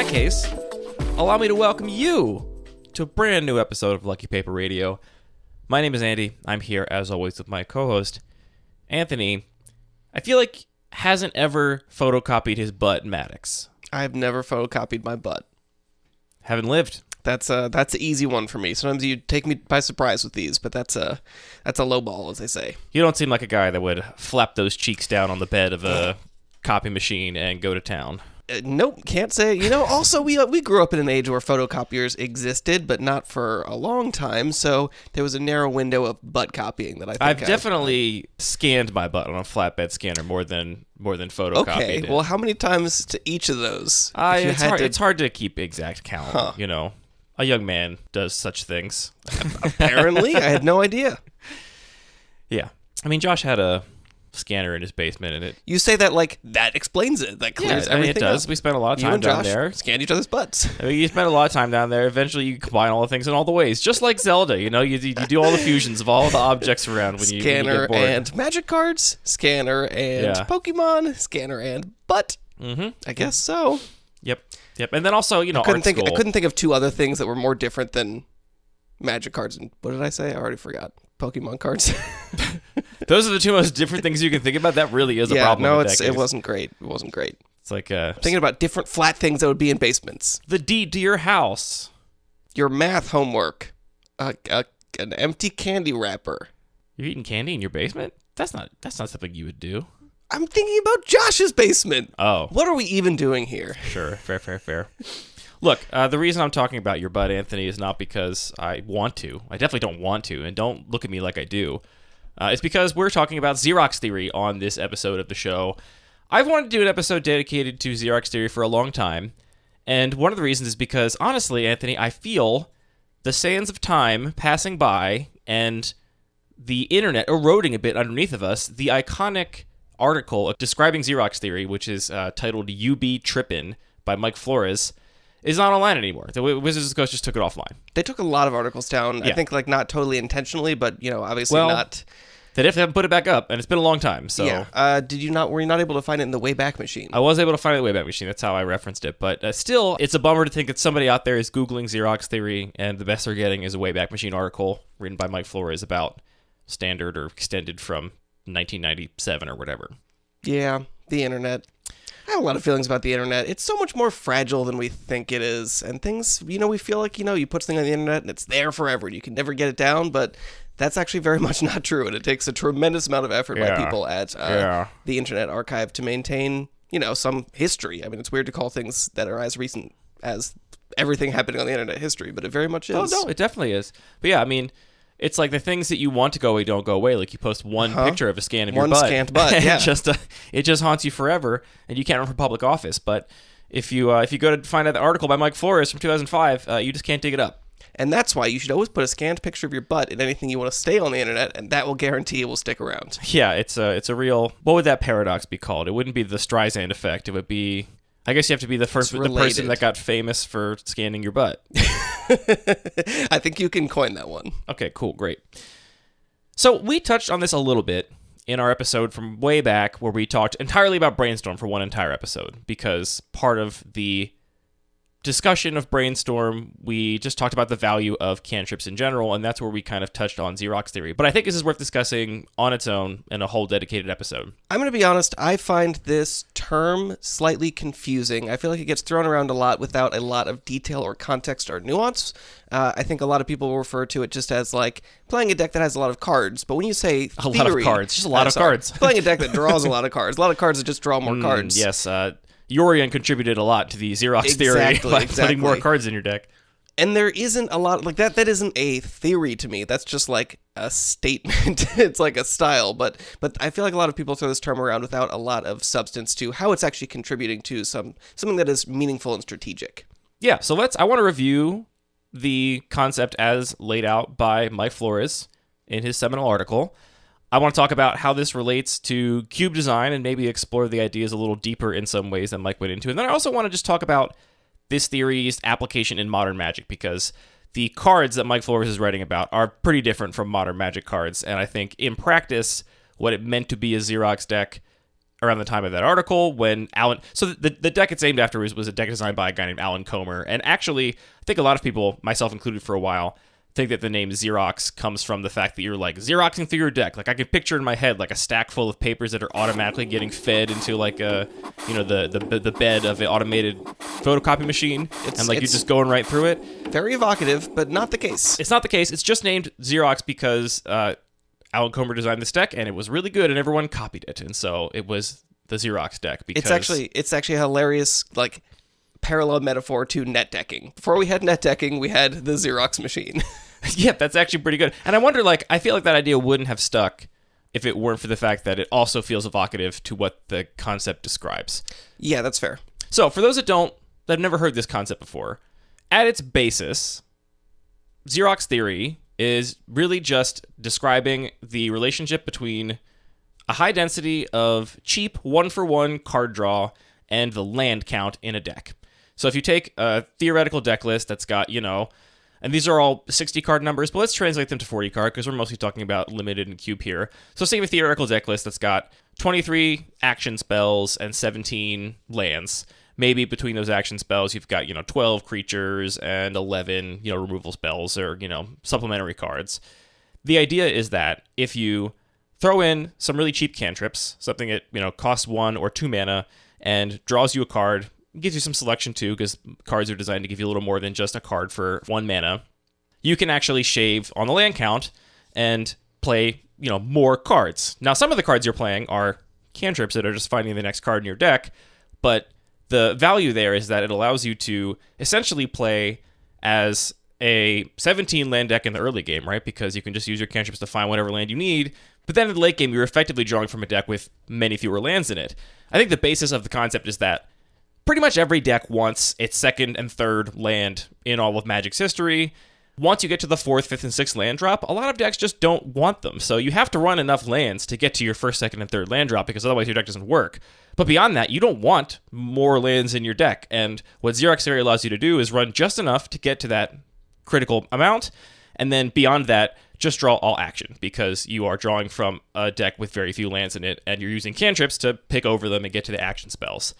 that case, allow me to welcome you to a brand new episode of Lucky Paper Radio. My name is Andy. I'm here, as always, with my co-host, Anthony. I feel like hasn't ever photocopied his butt, Maddox. I've never photocopied my butt. Haven't lived. That's an easy one for me. Sometimes you take me by surprise with these, but that's a low ball, as they say. You don't seem like a guy that would flap those cheeks down on the bed of a copy machine and go to town. Nope, can't say. Also, we grew up in an age where photocopiers existed, but not for a long time, so there was a narrow window of butt copying that I've definitely scanned my butt on a flatbed scanner more than photocopied. Okay, well, how many times to each of those? It's hard to keep exact count, A young man does such things. Apparently, I had no idea. Yeah. I mean, Josh had a scanner in his basement, and it... You say that like that explains it. That clears everything it does. up. We spent a lot of time down there. Scanned each other's butts. I mean, you spend a lot of time down there. Eventually, you combine all the things in all the ways. Just like Zelda, you do all the fusions of all the objects around when you get bored. Scanner and magic cards. Scanner and Pokemon. Scanner and butt. Mm-hmm. I guess so. Yep. And then also, I couldn't think of two other things that were more different than magic cards and what did I say? I already forgot. Pokemon cards. Those are the two most different things you can think about. That really is a problem. No, it wasn't great. It wasn't great. It's like thinking about different flat things that would be in basements. The deed to your house. Your math homework. An empty candy wrapper. You're eating candy in your basement? That's not something you would do. I'm thinking about Josh's basement. Oh. What are we even doing here? Sure. Fair. Look, the reason I'm talking about your butt, Anthony, is not because I want to. I definitely don't want to, and don't look at me like I do. It's because we're talking about Xerox Theory on this episode of the show. I've wanted to do an episode dedicated to Xerox Theory for a long time, and one of the reasons is because, honestly, Anthony, I feel the sands of time passing by and the internet eroding a bit underneath of us. The iconic article describing Xerox Theory, which is titled UB Trippin by Mike Flores, is not online anymore. The Wizards of the Coast just took it offline. They took a lot of articles down. Yeah. I think not totally intentionally, but obviously not. They definitely haven't put it back up, and it's been a long time. So yeah. Were you not able to find it in the Wayback Machine? I was able to find it in the Wayback Machine. That's how I referenced it. But still, it's a bummer to think that somebody out there is Googling Xerox Theory, and the best they're getting is a Wayback Machine article written by Mike Flores about standard or extended from 1997 or whatever. Yeah, the internet. I have a lot of feelings about the internet. It's so much more fragile than we think it is. And things, we feel like, you put something on the internet and it's there forever and you can never get it down. But that's actually very much not true. And it takes a tremendous amount of effort by people at the Internet Archive to maintain, some history. I mean, it's weird to call things that are as recent as everything happening on the internet history, but it very much is. Oh, no, it definitely is. But yeah, I mean... It's like the things that you want to go away don't go away. Like you post one picture of a scan of your butt. One scanned butt, yeah. It just haunts you forever, and you can't run for public office. But if you go to find out the article by Mike Flores from 2005, you just can't dig it up. And that's why you should always put a scanned picture of your butt in anything you want to stay on the internet, and that will guarantee it will stick around. Yeah, it's a real... What would that paradox be called? It wouldn't be the Streisand effect. It would be... I guess you have to be the person that got famous for scanning your butt. I think you can coin that one. Okay, cool, great. So we touched on this a little bit in our episode from way back where we talked entirely about Brainstorm for one entire episode, because part of the discussion of Brainstorm, we just talked about the value of cantrips in general, and that's where we kind of touched on Xerox Theory. But I think this is worth discussing on its own in a whole dedicated episode. I'm going to be honest, I find this term slightly confusing. I feel like it gets thrown around a lot without a lot of detail or context or nuance. I think a lot of people will refer to it just as like playing a deck that has a lot of cards. But when you say theory... A lot of cards, just a lot of cards. Playing a deck that draws a lot of cards. A lot of cards that just draw more cards. Yes, Yorian contributed a lot to the Xerox Theory by putting more cards in your deck. And there isn't a lot like that. That isn't a theory to me. That's just like a statement. It's like a style. But I feel like a lot of people throw this term around without a lot of substance to how it's actually contributing to something that is meaningful and strategic. Yeah. So I want to review the concept as laid out by Mike Flores in his seminal article. I want to talk about how this relates to cube design and maybe explore the ideas a little deeper in some ways than Mike went into. And then I also want to just talk about this theory's application in modern Magic, because the cards that Mike Flores is writing about are pretty different from modern Magic cards. And I think in practice, what it meant to be a Xerox deck around the time of that article when Alan. So the deck it's aimed after was a deck designed by a guy named Alan Comer. And actually, I think a lot of people, myself included for a while, think that the name Xerox comes from the fact that you're like Xeroxing through your deck. Like I can picture in my head like a stack full of papers that are automatically getting fed into like a, the bed of an automated photocopy machine, and like you're just going right through it. Very evocative, but not the case. It's not the case. It's just named Xerox because Alan Comer designed this deck, and it was really good, and everyone copied it, and so it was the Xerox deck. Because it's actually a hilarious like parallel metaphor to net decking. Before we had net decking, we had the Xerox machine. Yeah, that's actually pretty good. And I wonder, like, I feel like that idea wouldn't have stuck if it weren't for the fact that it also feels evocative to what the concept describes. Yeah, that's fair. So, for those that have never heard this concept before, at its basis, Xerox theory is really just describing the relationship between a high density of cheap one-for-one card draw and the land count in a deck. So if you take a theoretical deck list that's got, and these are all 60 card numbers, but let's translate them to 40 card because we're mostly talking about limited and cube here. So say a theoretical deck list that's got 23 action spells and 17 lands. Maybe between those action spells, you've got, 12 creatures and 11, removal spells or, supplementary cards. The idea is that if you throw in some really cheap cantrips, something that, costs 1 or 2 mana and draws you a card, gives you some selection too, because cards are designed to give you a little more than just a card for 1 mana, you can actually shave on the land count and play, more cards. Now, some of the cards you're playing are cantrips that are just finding the next card in your deck, but the value there is that it allows you to essentially play as a 17 land deck in the early game, right? Because you can just use your cantrips to find whatever land you need, but then in the late game, you're effectively drawing from a deck with many fewer lands in it. I think the basis of the concept is that pretty much every deck wants its second and third land in all of Magic's history. Once you get to the 4th, 5th, and 6th land drop, a lot of decks just don't want them. So you have to run enough lands to get to your 1st, 2nd, and 3rd land drop because otherwise your deck doesn't work. But beyond that, you don't want more lands in your deck. And what Xerox Theory allows you to do is run just enough to get to that critical amount. And then beyond that, just draw all action because you are drawing from a deck with very few lands in it and you're using cantrips to pick over them and get to the action spells.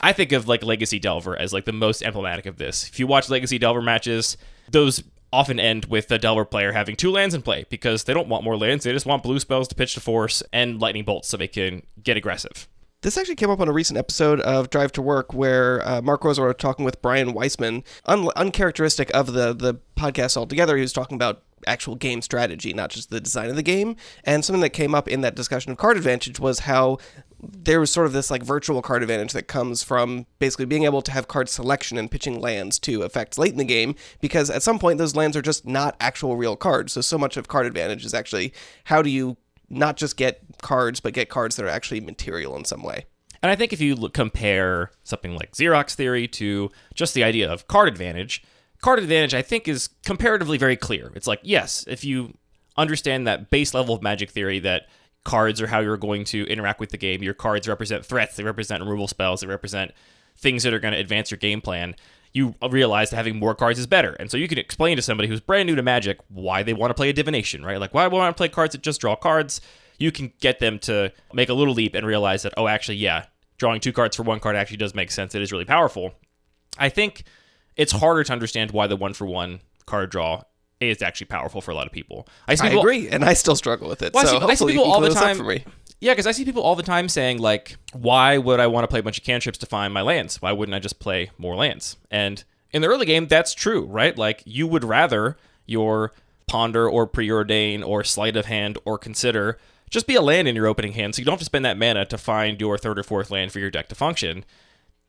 I think of like Legacy Delver as like the most emblematic of this. If you watch Legacy Delver matches, those often end with the Delver player having 2 lands in play because they don't want more lands. They just want blue spells to pitch to force and lightning bolts so they can get aggressive. This actually came up on a recent episode of Drive to Work where Mark Rosa was talking with Brian Weissman. Uncharacteristic of the podcast altogether, he was talking about actual game strategy, not just the design of the game. And something that came up in that discussion of card advantage was how there was sort of this like virtual card advantage that comes from basically being able to have card selection and pitching lands to effects late in the game, because at some point those lands are just not actual real cards. So much of card advantage is actually how do you not just get cards, but get cards that are actually material in some way. And I think if you compare something like Xerox Theory to just the idea of card advantage I think is comparatively very clear. It's like, yes, if you understand that base level of Magic theory that cards are how you're going to interact with the game, your cards represent threats, they represent removal spells, they represent things that are going to advance your game plan, you realize that having more cards is better. And so you can explain to somebody who's brand new to Magic why they want to play a divination, right? Like, why do I want to play cards that just draw cards? You can get them to make a little leap and realize that, oh, actually, yeah, drawing 2 cards for 1 card actually does make sense. It is really powerful. I think it's harder to understand why the 1-for-1 card draw is actually powerful for a lot of people. I agree, and I still struggle with it. Well, so I see people all the time. For me. Yeah, because I see people all the time saying, like, why would I want to play a bunch of cantrips to find my lands? Why wouldn't I just play more lands? And in the early game, that's true, right? Like, you would rather your Ponder or Preordain or Sleight of Hand or Consider just be a land in your opening hand, so you don't have to spend that mana to find your 3rd or 4th land for your deck to function.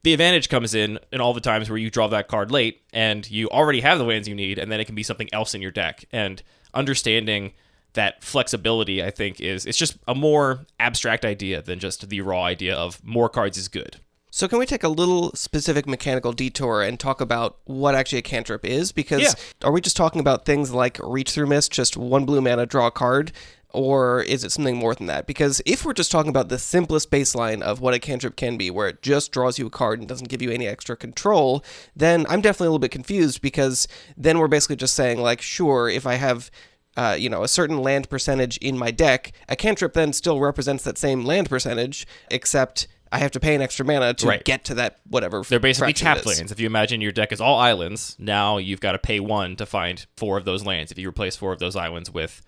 The advantage comes in all the times where you draw that card late and you already have the lands you need, and then it can be something else in your deck. And understanding that flexibility, I think, it's just a more abstract idea than just the raw idea of more cards is good. So can we take a little specific mechanical detour and talk about what actually a cantrip is? Because Are we just talking about things like Reach Through Mist, just 1 blue mana, draw a card? Or is it something more than that? Because if we're just talking about the simplest baseline of what a cantrip can be, where it just draws you a card and doesn't give you any extra control, then I'm definitely a little bit confused, because then we're basically just saying, like, sure, if I have a certain land percentage in my deck, a cantrip then still represents that same land percentage, except I have to pay an extra mana to get to that whatever. They're basically tapped lands. If you imagine your deck is all islands, now you've got to pay 1 to find 4 of those lands if you replace 4 of those islands with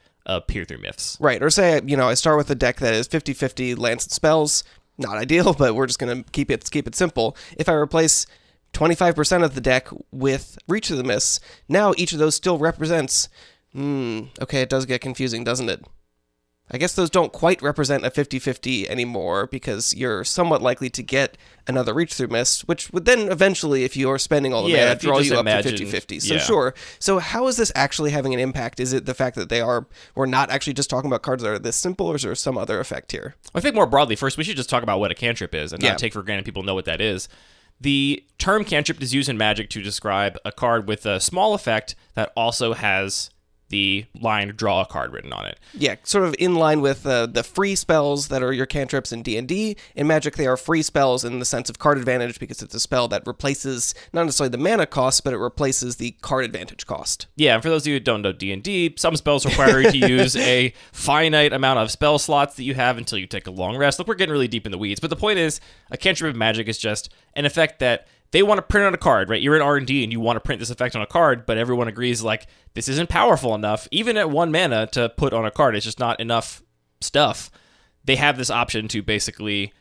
peer through myths. Right, or say, I start with a deck that is 50-50 lands and spells. Not ideal, but we're just going to keep it simple. If I replace 25% of the deck with Reach of the Mists, now each of those still represents... okay, it does get confusing, doesn't it? I guess those don't quite represent a 50-50 anymore, because you're somewhat likely to get another Reach Through Mist, which would then eventually, if you're spending all the mana, draw you up to 50-50. So sure. So how is this actually having an impact? Is it the fact that we're not actually just talking about cards that are this simple, or is there some other effect here? I think more broadly, first, we should just talk about what a cantrip is, and not take for granted people know what that is. The term cantrip is used in Magic to describe a card with a small effect that also has the line draw a card written on it. Yeah, sort of in line with the free spells that are your cantrips in D&D. In Magic, they are free spells in the sense of card advantage, because it's a spell that replaces not necessarily the mana cost, but it replaces the card advantage cost. Yeah, and for those of you who don't know D&D, some spells require you to use a finite amount of spell slots that you have until you take a long rest. Look, we're getting really deep in the weeds, but the point is, a cantrip of Magic is just an effect that they want to print on a card, right? You're in R&D and you want to print this effect on a card, but everyone agrees, like, this isn't powerful enough, even at 1 mana, to put on a card. It's just not enough stuff. They have this option to basically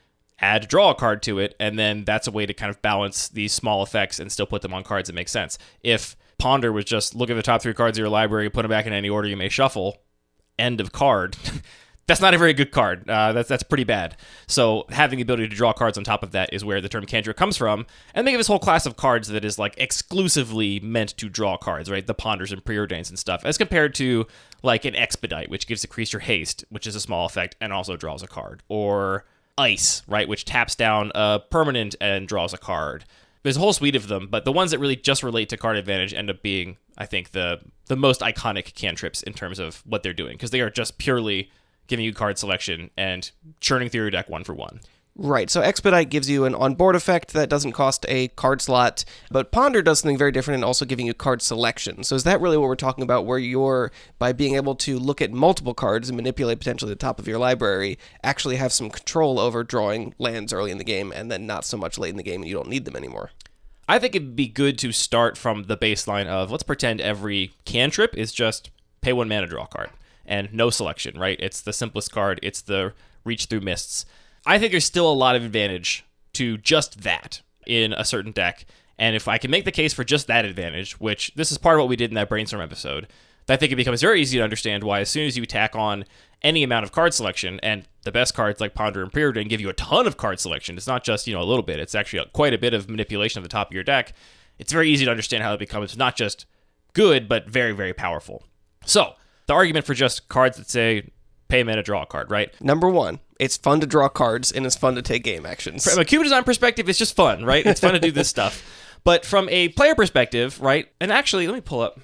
draw a card to it, and then that's a way to kind of balance these small effects and still put them on cards that make sense. If Ponder was just look at the top 3 cards of your library, put them back in any order you may shuffle, end of card. That's not a very good card. That's pretty bad. So having the ability to draw cards on top of that is where the term cantrip comes from. And they have this whole class of cards that is like exclusively meant to draw cards, right? The Ponders and Preordains and stuff, as compared to like an Expedite, which gives Decrease Your Haste, which is a small effect and also draws a card. Or Ice, right, which taps down a permanent and draws a card. There's a whole suite of them, but the ones that really just relate to card advantage end up being, I think, the most iconic cantrips in terms of what they're doing, because they are just purely giving you card selection and churning through your deck 1 for 1. Right, so Expedite gives you an on-board effect that doesn't cost a card slot, but Ponder does something very different and also giving you card selection. So is that really what we're talking about, where you're, by being able to look at multiple cards and manipulate potentially the top of your library, actually have some control over drawing lands early in the game, and then not so much late in the game and you don't need them anymore? I think it'd be good to start from the baseline of, let's pretend every cantrip is just pay 1 mana, draw a card. And no selection, right? It's the simplest card. It's the Reach Through Mists. I think there's still a lot of advantage to just that in a certain deck. And if I can make the case for just that advantage, which this is part of what we did in that brainstorm episode, I think it becomes very easy to understand why as soon as you tack on any amount of card selection, and the best cards like Ponder and Preordain give you a ton of card selection. It's not just, a little bit. It's actually quite a bit of manipulation of the top of your deck. It's very easy to understand how it becomes not just good, but very, very powerful. So the argument for just cards that say, pay mana, draw a card, right? Number 1, it's fun to draw cards, and it's fun to take game actions. From a cube design perspective, it's just fun, right? It's fun to do this stuff. But from a player perspective, right, and actually, let me pull up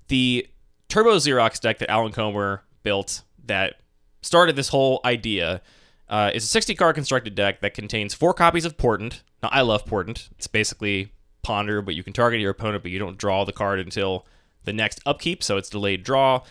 the Turbo Xerox deck that Alan Comer built that started this whole idea. Is a 60-card constructed deck that contains 4 copies of Portent. Now, I love Portent. It's basically Ponder, but you can target your opponent, but you don't draw the card until the next upkeep, so it's delayed draw.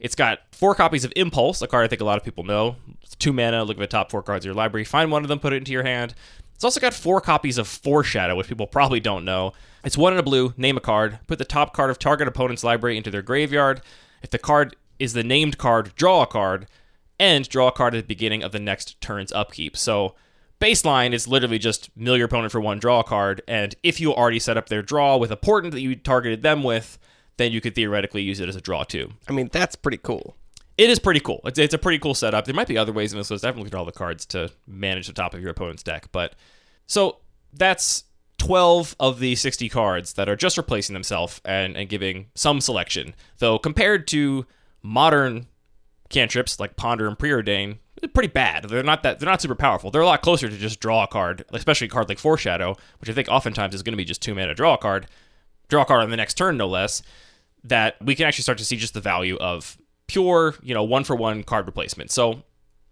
It's got 4 copies of Impulse, a card I think a lot of people know. It's 2 mana, look at the top 4 cards of your library, find one of them, put it into your hand. It's also got 4 copies of Foreshadow, which people probably don't know. It's 1 in a blue, name a card, put the top card of target opponent's library into their graveyard. If the card is the named card, draw a card, and draw a card at the beginning of the next turn's upkeep. So baseline is literally just mill your opponent for 1, draw a card, and if you already set up their draw with a Portent that you targeted them with, then you could theoretically use it as a draw too. I mean, that's pretty cool. It is pretty cool. It's a pretty cool setup. There might be other ways in this list. I haven't looked at all the cards to manage the top of your opponent's deck. But so that's 12 of the 60 cards that are just replacing themselves and giving some selection. Though compared to modern cantrips like Ponder and Preordain, they're pretty bad. They're not super powerful. They're a lot closer to just draw a card, especially a card like Foreshadow, which I think oftentimes is going to be just 2 mana, draw a card on the next turn, no less. That we can actually start to see just the value of pure, 1-for-1 card replacement. So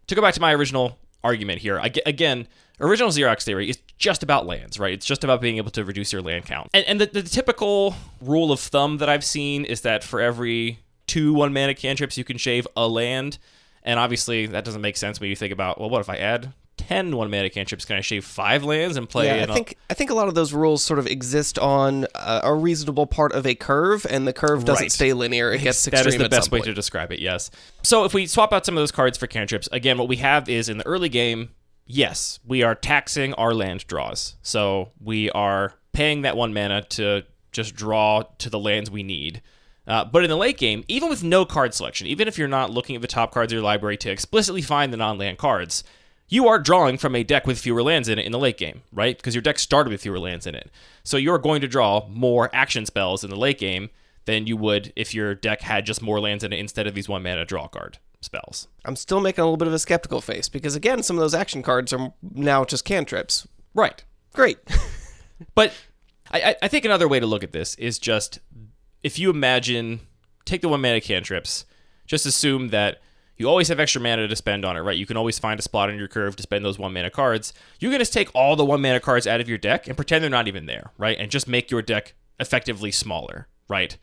to go back to my original argument here, again, original Xerox Theory is just about lands, right? It's just about being able to reduce your land count. And the typical rule of thumb that I've seen is that for every 2 1-mana cantrips, you can shave a land. And obviously, that doesn't make sense when you think about, well, what if I add 10 1-mana cantrips? Can I shave 5 lands and play? Yeah, I think a lot of those rules sort of exist on a reasonable part of a curve, and the curve doesn't stay linear. It gets extreme. That is the best way point. to describe it, yes. So if we swap out some of those cards for cantrips, again, what we have is in the early game, yes, we are taxing our land draws. So we are paying that 1 mana to just draw to the lands we need. But in the late game, even with no card selection, even if you're not looking at the top cards of your library to explicitly find the non-land cards, you are drawing from a deck with fewer lands in it in the late game, right? Because your deck started with fewer lands in it. So you're going to draw more action spells in the late game than you would if your deck had just more lands in it instead of these 1 mana draw card spells. I'm still making a little bit of a skeptical face because, again, some of those action cards are now just cantrips. Right. Great. But I think another way to look at this is just, if you imagine, take the 1 mana cantrips, just assume that you always have extra mana to spend on it, right? You can always find a spot on your curve to spend those 1 mana cards. You can just take all the 1 mana cards out of your deck and pretend they're not even there, right? And just make your deck effectively smaller, right?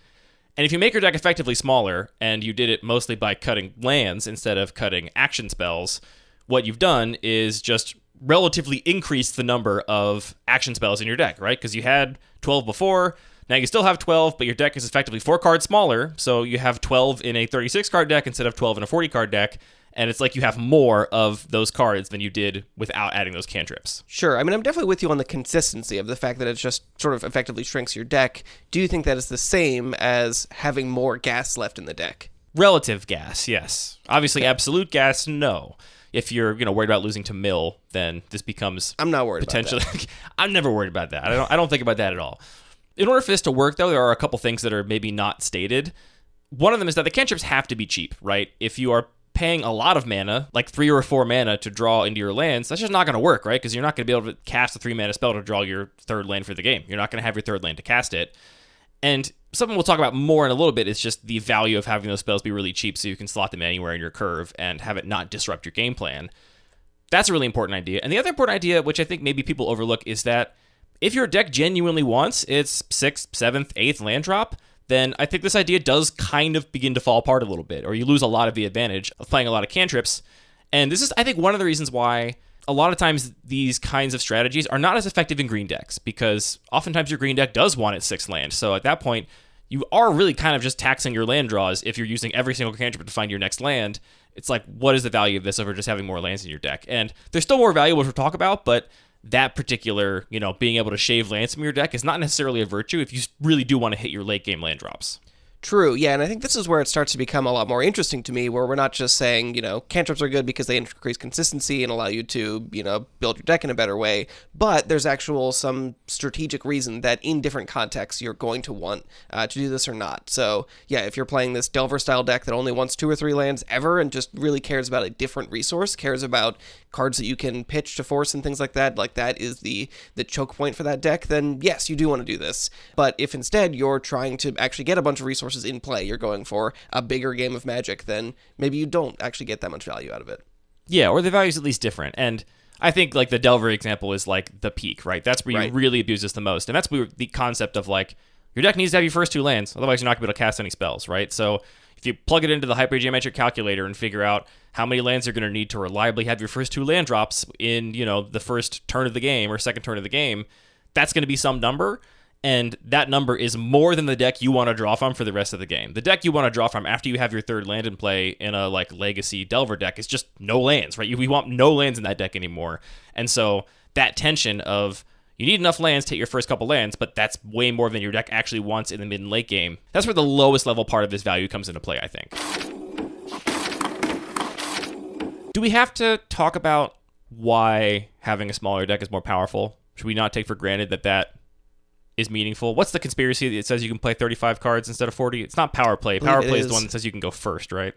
And if you make your deck effectively smaller, and you did it mostly by cutting lands instead of cutting action spells, what you've done is just relatively increase the number of action spells in your deck, right? Because you had 12 before. Now you still have 12, but your deck is effectively 4 cards smaller, so you have 12 in a 36-card deck instead of 12 in a 40-card deck, and it's like you have more of those cards than you did without adding those cantrips. Sure. I mean, I'm definitely with you on the consistency of the fact that it just sort of effectively shrinks your deck. Do you think that is the same as having more gas left in the deck? Relative gas, yes. Obviously, absolute gas, no. If you're worried about losing to mill, then this becomes I'm not worried potentially. about that. I'm never worried about that. I don't think about that at all. In order for this to work, though, there are a couple things that are maybe not stated. One of them is that the cantrips have to be cheap, right? If you are paying a lot of mana, like 3 or 4 mana to draw into your lands, that's just not going to work, right? Because you're not going to be able to cast a 3-mana spell to draw your 3rd land for the game. You're not going to have your 3rd land to cast it. And something we'll talk about more in a little bit is just the value of having those spells be really cheap so you can slot them anywhere in your curve and have it not disrupt your game plan. That's a really important idea. And the other important idea, which I think maybe people overlook, is that if your deck genuinely wants its 6th, 7th, 8th land drop, then I think this idea does kind of begin to fall apart a little bit, or you lose a lot of the advantage of playing a lot of cantrips. And this is, I think, one of the reasons why a lot of times these kinds of strategies are not as effective in green decks, because oftentimes your green deck does want its 6th land. So at that point, you are really kind of just taxing your land draws if you're using every single cantrip to find your next land. It's like, what is the value of this over just having more lands in your deck? And there's still more value, which we'll talk about, but that particular, being able to shave lands from your deck is not necessarily a virtue if you really do want to hit your late game land drops. True, yeah, and I think this is where it starts to become a lot more interesting to me, where we're not just saying, cantrips are good because they increase consistency and allow you to, build your deck in a better way, but there's some strategic reason that in different contexts you're going to want to do this or not. So, yeah, if you're playing this Delver-style deck that only wants 2 or 3 lands ever and just really cares about a different resource, cares about cards that you can pitch to force and things like that is the choke point for that deck, then yes, you do want to do this. But if instead you're trying to actually get a bunch of resources in play, you're going for a bigger game of Magic, then maybe you don't actually get that much value out of it. Yeah, or the value's at least different. And I think like the Delver example is like the peak, right? That's where you really abuse this the most. And that's where the concept of like your deck needs to have your first 2 lands, otherwise you're not going to be able to cast any spells, right? So if you plug it into the hypergeometric calculator and figure out how many lands you're going to need to reliably have your first 2 land drops in, the first turn of the game or second turn of the game, that's going to be some number. And that number is more than the deck you want to draw from for the rest of the game. The deck you want to draw from after you have your 3rd land in play in a like Legacy Delver deck is just no lands, right? We want no lands in that deck anymore. And so that tension of you need enough lands to hit your first couple lands, but that's way more than your deck actually wants in the mid and late game. That's where the lowest level part of this value comes into play, I think. Do we have to talk about why having a smaller deck is more powerful? Should we not take for granted that is meaningful? What's the conspiracy that says you can play 35 cards instead of 40? It's not power play. Power play is the one that says you can go first, right?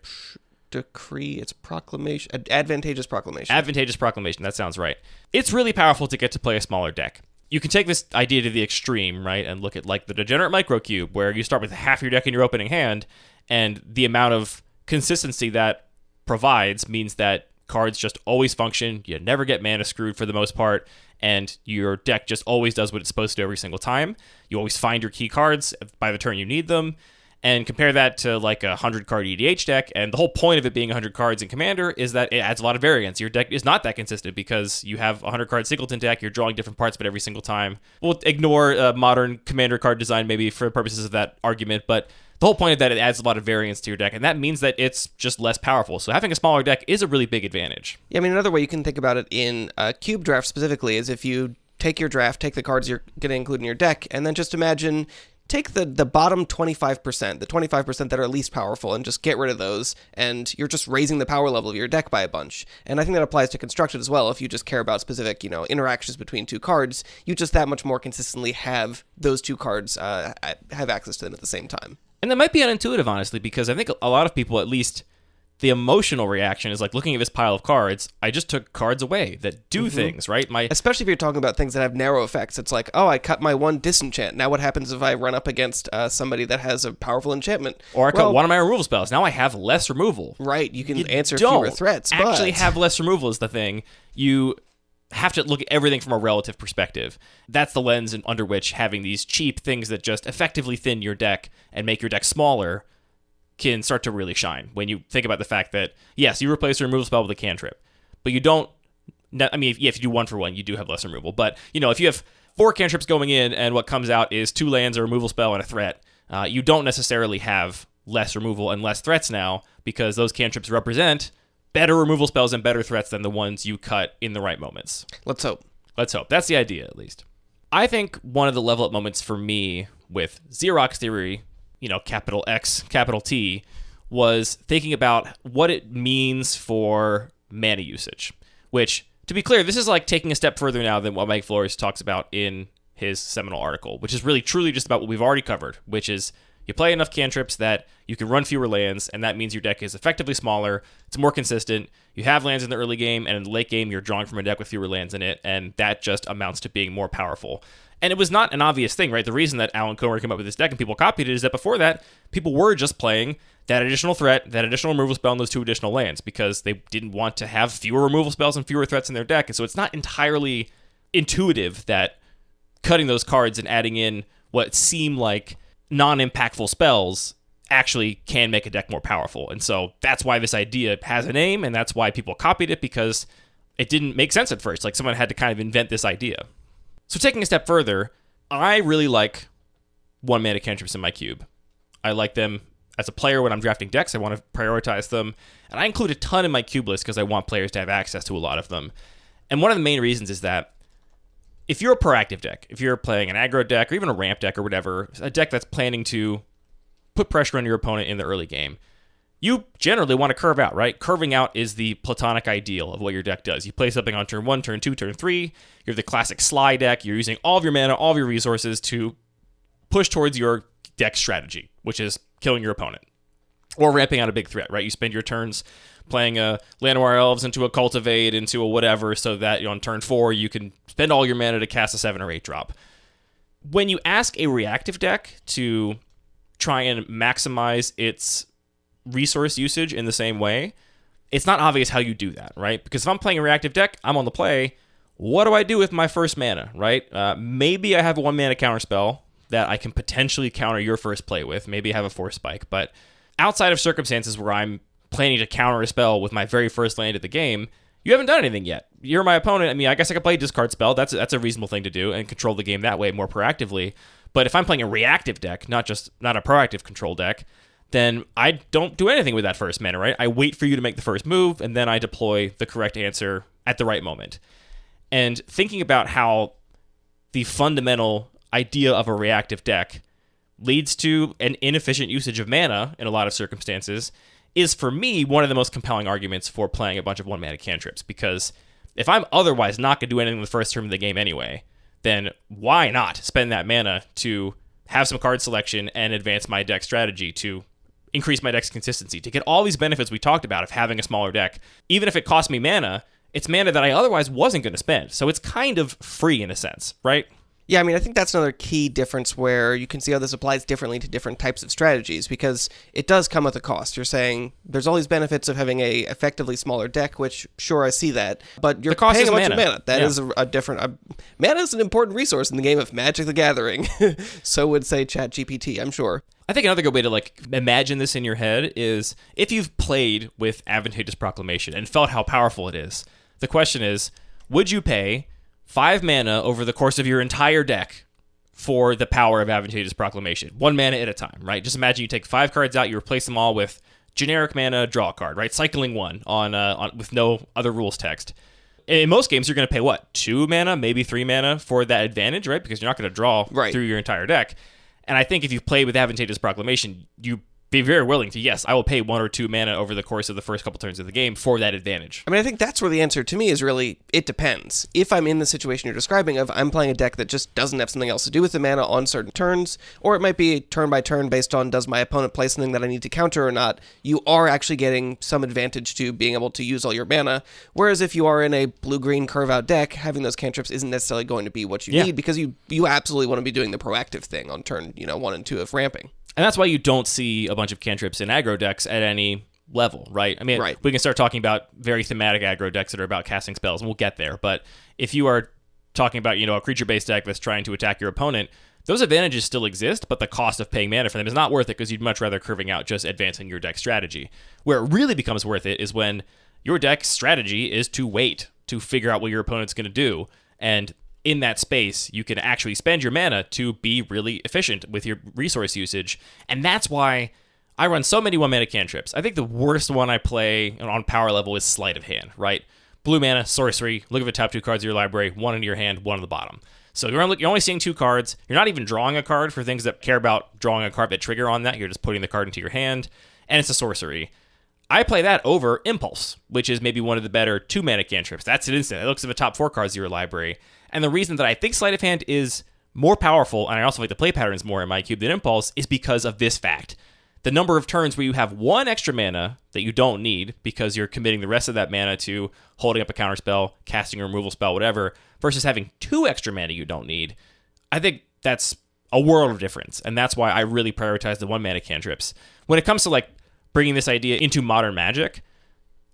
Decree, it's proclamation, advantageous proclamation. Advantageous proclamation, that sounds right. It's really powerful to get to play a smaller deck. You can take this idea to the extreme, right, and look at like the Degenerate Microcube, where you start with half your deck in your opening hand, and the amount of consistency that provides means that cards just always function, you never get mana screwed for the most part, and your deck just always does what it's supposed to every single time. You always find your key cards by the turn you need them, And compare that to like a 100-card EDH deck, and the whole point of it being 100 cards in Commander is that it adds a lot of variance. Your deck is not that consistent because you have a 100-card singleton deck, you're drawing different parts, but every single time. We'll ignore modern Commander card design maybe for purposes of that argument, but the whole point of that, it adds a lot of variance to your deck, and that means that it's just less powerful. So having a smaller deck is a really big advantage. Yeah, I mean, another way you can think about it in Cube Draft specifically is if you take your draft, take the cards you're going to include in your deck, and then just imagine... take the bottom 25%, the 25% that are least powerful, and just get rid of those, and you're just raising the power level of your deck by a bunch. And I think that applies to Constructed as well. If you just care about specific, interactions between two cards, you just that much more consistently have those two cards have access to them at the same time. And that might be unintuitive, honestly, because I think a lot of people, at least the emotional reaction is like looking at this pile of cards, I just took cards away that do things, right? Especially if you're talking about things that have narrow effects. It's like, oh, I cut my one disenchant. Now what happens if I run up against somebody that has a powerful enchantment? Or I cut one of my removal spells. Now I have less removal. Right, you can answer fewer threats. You actually have less removal is the thing. You have to look at everything from a relative perspective. That's the lens under which having these cheap things that just effectively thin your deck and make your deck smaller can start to really shine when you think about the fact that, yes, you replace a removal spell with a cantrip, but you don't, I mean, if you do 1-for-1, you do have less removal, but, if you have 4 cantrips going in and what comes out is 2 lands, a removal spell, and a threat, you don't necessarily have less removal and less threats now because those cantrips represent better removal spells and better threats than the ones you cut in the right moments. Let's hope. Let's hope. That's the idea, at least. I think one of the level up moments for me with Xerox Theory, capital X, capital T, was thinking about what it means for mana usage. Which, to be clear, this is like taking a step further now than what Mike Flores talks about in his seminal article, which is really truly just about what we've already covered, which is you play enough cantrips that you can run fewer lands, and that means your deck is effectively smaller, it's more consistent, you have lands in the early game, and in the late game you're drawing from a deck with fewer lands in it, and that just amounts to being more powerful. And it was not an obvious thing, right? The reason that Alan Comer came up with this deck and people copied it is that before that, people were just playing that additional threat, that additional removal spell, and those 2 additional lands because they didn't want to have fewer removal spells and fewer threats in their deck. And so it's not entirely intuitive that cutting those cards and adding in what seem like non-impactful spells actually can make a deck more powerful. And so that's why this idea has a name, and that's why people copied it, because it didn't make sense at first. Like, someone had to kind of invent this idea. So taking a step further, I really like 1-mana cantrips in my cube. I like them as a player when I'm drafting decks. I want to prioritize them. And I include a ton in my cube list because I want players to have access to a lot of them. And one of the main reasons is that if you're a proactive deck, if you're playing an aggro deck or even a ramp deck or whatever, a deck that's planning to put pressure on your opponent in the early game, you generally want to curve out, right? Curving out is the platonic ideal of what your deck does. You play something on turn 1, turn 2, turn 3. You're the classic Sly deck. You're using all of your mana, all of your resources to push towards your deck strategy, which is killing your opponent or ramping out a big threat, right? You spend your turns playing a Llanowar Elves into a Cultivate, into a whatever, so that on turn 4 you can spend all your mana to cast a 7 or 8 drop. When you ask a reactive deck to try and maximize its resource usage in the same way, it's not obvious how you do that, right? Because if I'm playing a reactive deck, I'm on the play. What do I do with my first mana, right? Maybe I have a 1-mana counterspell that I can potentially counter your first play with. Maybe I have a Force Spike, but outside of circumstances where I'm planning to counter a spell with my very first land of the game, you haven't done anything yet. You're my opponent. I mean, I guess I could play a discard spell. That's a reasonable thing to do and control the game that way more proactively. But if I'm playing a reactive deck, not a proactive control deck, then I don't do anything with that first mana, right? I wait for you to make the first move, and then I deploy the correct answer at the right moment. And thinking about how the fundamental idea of a reactive deck leads to an inefficient usage of mana in a lot of circumstances is, for me, one of the most compelling arguments for playing a bunch of 1-mana cantrips. Because if I'm otherwise not going to do anything in the first turn of the game anyway, then why not spend that mana to have some card selection and advance my deck strategy to increase my deck's consistency, to get all these benefits we talked about of having a smaller deck. Even if it costs me mana, it's mana that I otherwise wasn't going to spend. So it's kind of free in a sense, right? Yeah, I mean, I think that's another key difference where you can see how this applies differently to different types of strategies, because it does come with a cost. You're saying there's all these benefits of having a effectively smaller deck, which, sure, I see that, but you're paying a bunch of mana. That is a different... mana is an important resource in the game of Magic the Gathering. So would say ChatGPT, I'm sure. I think another good way to like imagine this in your head is if you've played with Advantageous Proclamation and felt how powerful it is, the question is, would you pay 5 mana over the course of your entire deck for the power of Advantageous Proclamation? 1 mana at a time, right? Just imagine you take 5 cards out, you replace them all with generic mana, draw a card, right? Cycling 1 on with no other rules text. In most games, you're going to pay, what, 2 mana, maybe 3 mana for that advantage, right? Because you're not going to draw through your entire deck. And I think if you've played with Advantageous Proclamation, you be very willing to, yes, I will pay 1 or 2 mana over the course of the first couple turns of the game for that advantage. I mean, I think that's where the answer to me is really, it depends. If I'm in the situation you're describing of I'm playing a deck that just doesn't have something else to do with the mana on certain turns, or it might be turn by turn based on does my opponent play something that I need to counter or not, you are actually getting some advantage to being able to use all your mana. Whereas if you are in a blue-green curve-out deck, having those cantrips isn't necessarily going to be what you need, because you absolutely want to be doing the proactive thing on turn 1 and 2 of ramping. And that's why you don't see a bunch of cantrips in aggro decks at any level, right? I mean, we can start talking about very thematic aggro decks that are about casting spells, and we'll get there. But if you are talking about, a creature-based deck that's trying to attack your opponent, those advantages still exist, but the cost of paying mana for them is not worth it because you'd much rather curving out just advancing your deck strategy. Where it really becomes worth it is when your deck strategy is to wait to figure out what your opponent's going to do, and in that space, you can actually spend your mana to be really efficient with your resource usage. And that's why I run so many 1-mana cantrips. I think the worst one I play on power level is Sleight of Hand, right? Blue mana, sorcery, look at the top 2 cards of your library, 1 in your hand, 1 on the bottom. So you're only seeing 2 cards. You're not even drawing a card for things that care about drawing a card that trigger on that. You're just putting the card into your hand, and it's a sorcery. I play that over Impulse, which is maybe one of the better 2-mana cantrips. That's an instant. It looks at the top 4 cards of your library. And the reason that I think Sleight of Hand is more powerful, and I also like the play patterns more in my cube than Impulse, is because of this fact. The number of turns where you have 1 extra mana that you don't need because you're committing the rest of that mana to holding up a counterspell, casting a removal spell, whatever, versus having 2 extra mana you don't need, I think that's a world of difference. And that's why I really prioritize the 1-mana cantrips. When it comes to bringing this idea into modern Magic,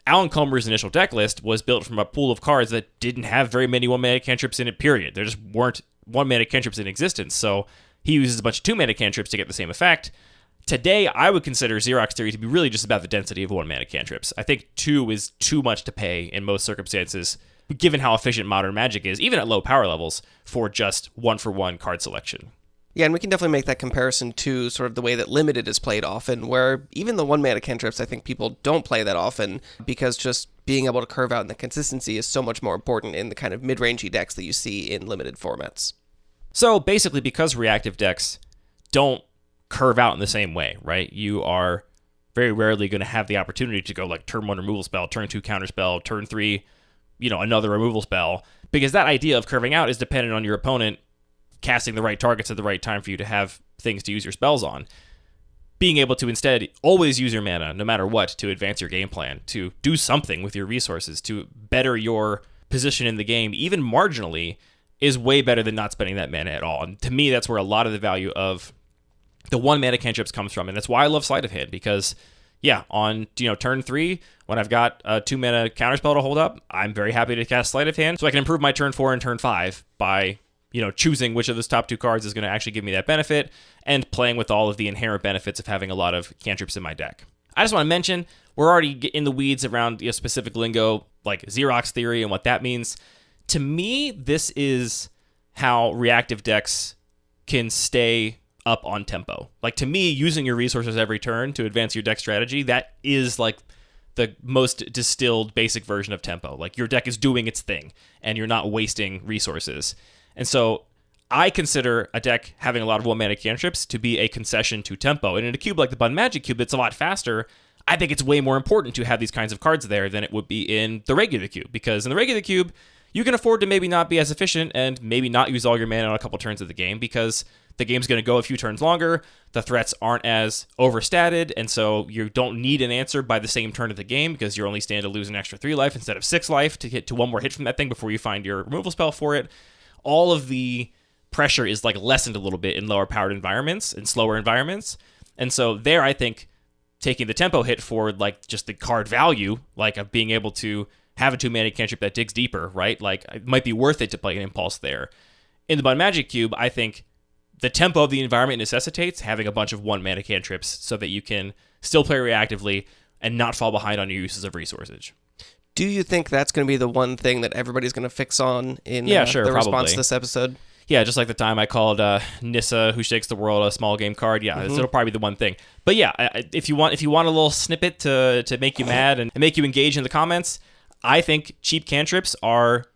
Alan Comer's initial deck list was built from a pool of cards that didn't have very many 1-mana cantrips in it, period. There just weren't 1-mana cantrips in existence, so he uses a bunch of 2-mana cantrips to get the same effect. Today, I would consider Xerox Theory to be really just about the density of 1-mana cantrips. I think 2 is too much to pay in most circumstances, given how efficient modern Magic is, even at low power levels, for just 1-for-1 card selection. Yeah, and we can definitely make that comparison to sort of the way that Limited is played often, where even the 1-mana cantrips, I think people don't play that often because just being able to curve out in the consistency is so much more important in the kind of mid-rangey decks that you see in Limited formats. So basically, because reactive decks don't curve out in the same way, right? You are very rarely going to have the opportunity to go turn 1 removal spell, turn 2 counterspell, turn 3, another removal spell, because that idea of curving out is dependent on your opponent casting the right targets at the right time for you to have things to use your spells on. Being able to instead always use your mana, no matter what, to advance your game plan, to do something with your resources, to better your position in the game, even marginally, is way better than not spending that mana at all. And to me, that's where a lot of the value of the 1-mana cantrips comes from. And that's why I love Sleight of Hand, because on turn 3, when I've got a 2-mana counterspell to hold up, I'm very happy to cast Sleight of Hand, so I can improve my turn 4 and turn 5 by choosing which of those top 2 cards is going to actually give me that benefit, and playing with all of the inherent benefits of having a lot of cantrips in my deck. I just want to mention, we're already in the weeds around specific lingo, like Xerox Theory and what that means. To me, this is how reactive decks can stay up on tempo. To me, using your resources every turn to advance your deck strategy, that is the most distilled basic version of tempo. Your deck is doing its thing, and you're not wasting resources. And so I consider a deck having a lot of 1-mana cantrips to be a concession to tempo. And in a cube like the Bun Magic cube that's a lot faster, I think it's way more important to have these kinds of cards there than it would be in the regular cube. Because in the regular cube, you can afford to maybe not be as efficient and maybe not use all your mana on a couple turns of the game because the game's going to go a few turns longer, the threats aren't as overstated, and so you don't need an answer by the same turn of the game because you only stand to lose an extra 3 life instead of 6 life to get to 1 more hit from that thing before you find your removal spell for it. All of the pressure is like lessened a little bit in lower powered environments and slower environments. And so there, I think taking the tempo hit for like just the card value, like of being able to have a 2-mana cantrip that digs deeper, right? Like it might be worth it to play an Impulse there. In the Bun Magic Cube, I think the tempo of the environment necessitates having a bunch of 1-mana cantrips so that you can still play reactively and not fall behind on your uses of resources. Do you think that's going to be the one thing that everybody's going to fix on in sure, the response probably to this episode? Yeah, just like the time I called Nissa, Who Shakes the World, a small game card. Yeah, it'll probably be the one thing. But yeah, if you want a little snippet to make you mad and make you engage in the comments, I think cheap cantrips are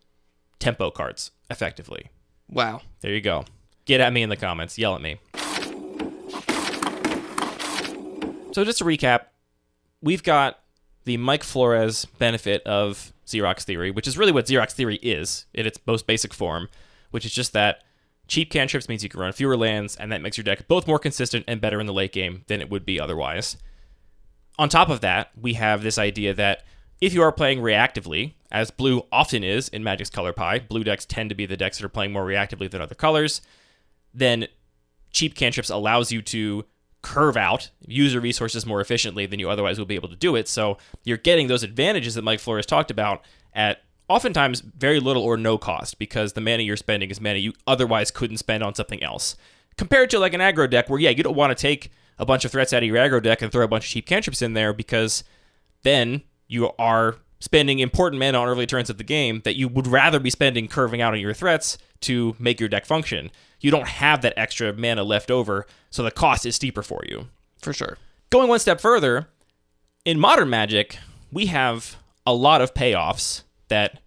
tempo cards, effectively. Wow. There you go. Get at me in the comments. Yell at me. So just to recap, we've got the Mike Flores benefit of Xerox Theory, which is really what Xerox Theory is in its most basic form, which is just that cheap cantrips means you can run fewer lands, and that makes your deck both more consistent and better in the late game than it would be otherwise. On top of that, we have this idea that if you are playing reactively, as blue often is in Magic's color pie, blue decks tend to be the decks that are playing more reactively than other colors, then cheap cantrips allows you to curve out, use your resources more efficiently than you otherwise would be able to do it. So you're getting those advantages that Mike Flores talked about at oftentimes very little or no cost, because the mana you're spending is mana you otherwise couldn't spend on something else. Compared to like an aggro deck where, yeah, you don't want to take a bunch of threats out of your aggro deck and throw a bunch of cheap cantrips in there, because then you are spending important mana on early turns of the game that you would rather be spending curving out on your threats to make your deck function. You don't have that extra mana left over, so the cost is steeper for you. For sure. Going one step further, in Modern Magic, we have a lot of payoffs that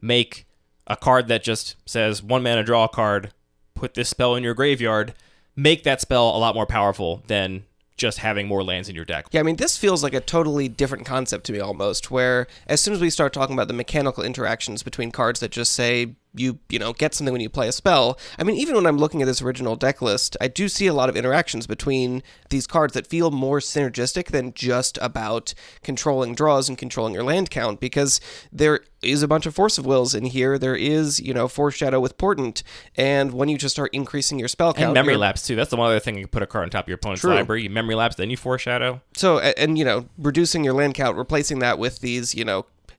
make a card that just says 1 mana draw a card, put this spell in your graveyard, make that spell a lot more powerful than just having more lands in your deck. Yeah, I mean, this feels like a totally different concept to me almost, where as soon as we start talking about the mechanical interactions between cards that just say you get something when you play a spell, I mean, even when I'm looking at this original deck list, I do see a lot of interactions between these cards that feel more synergistic than just about controlling draws and controlling your land count, because there is a bunch of Force of Wills in here. There is, Foreshadow with Portent, and when you just start increasing your spell count... And Memory Lapse, too. That's the one other thing you can put a card on top of your opponent's library. You Memory Lapse, then you Foreshadow. So, and, reducing your land count, replacing that with these,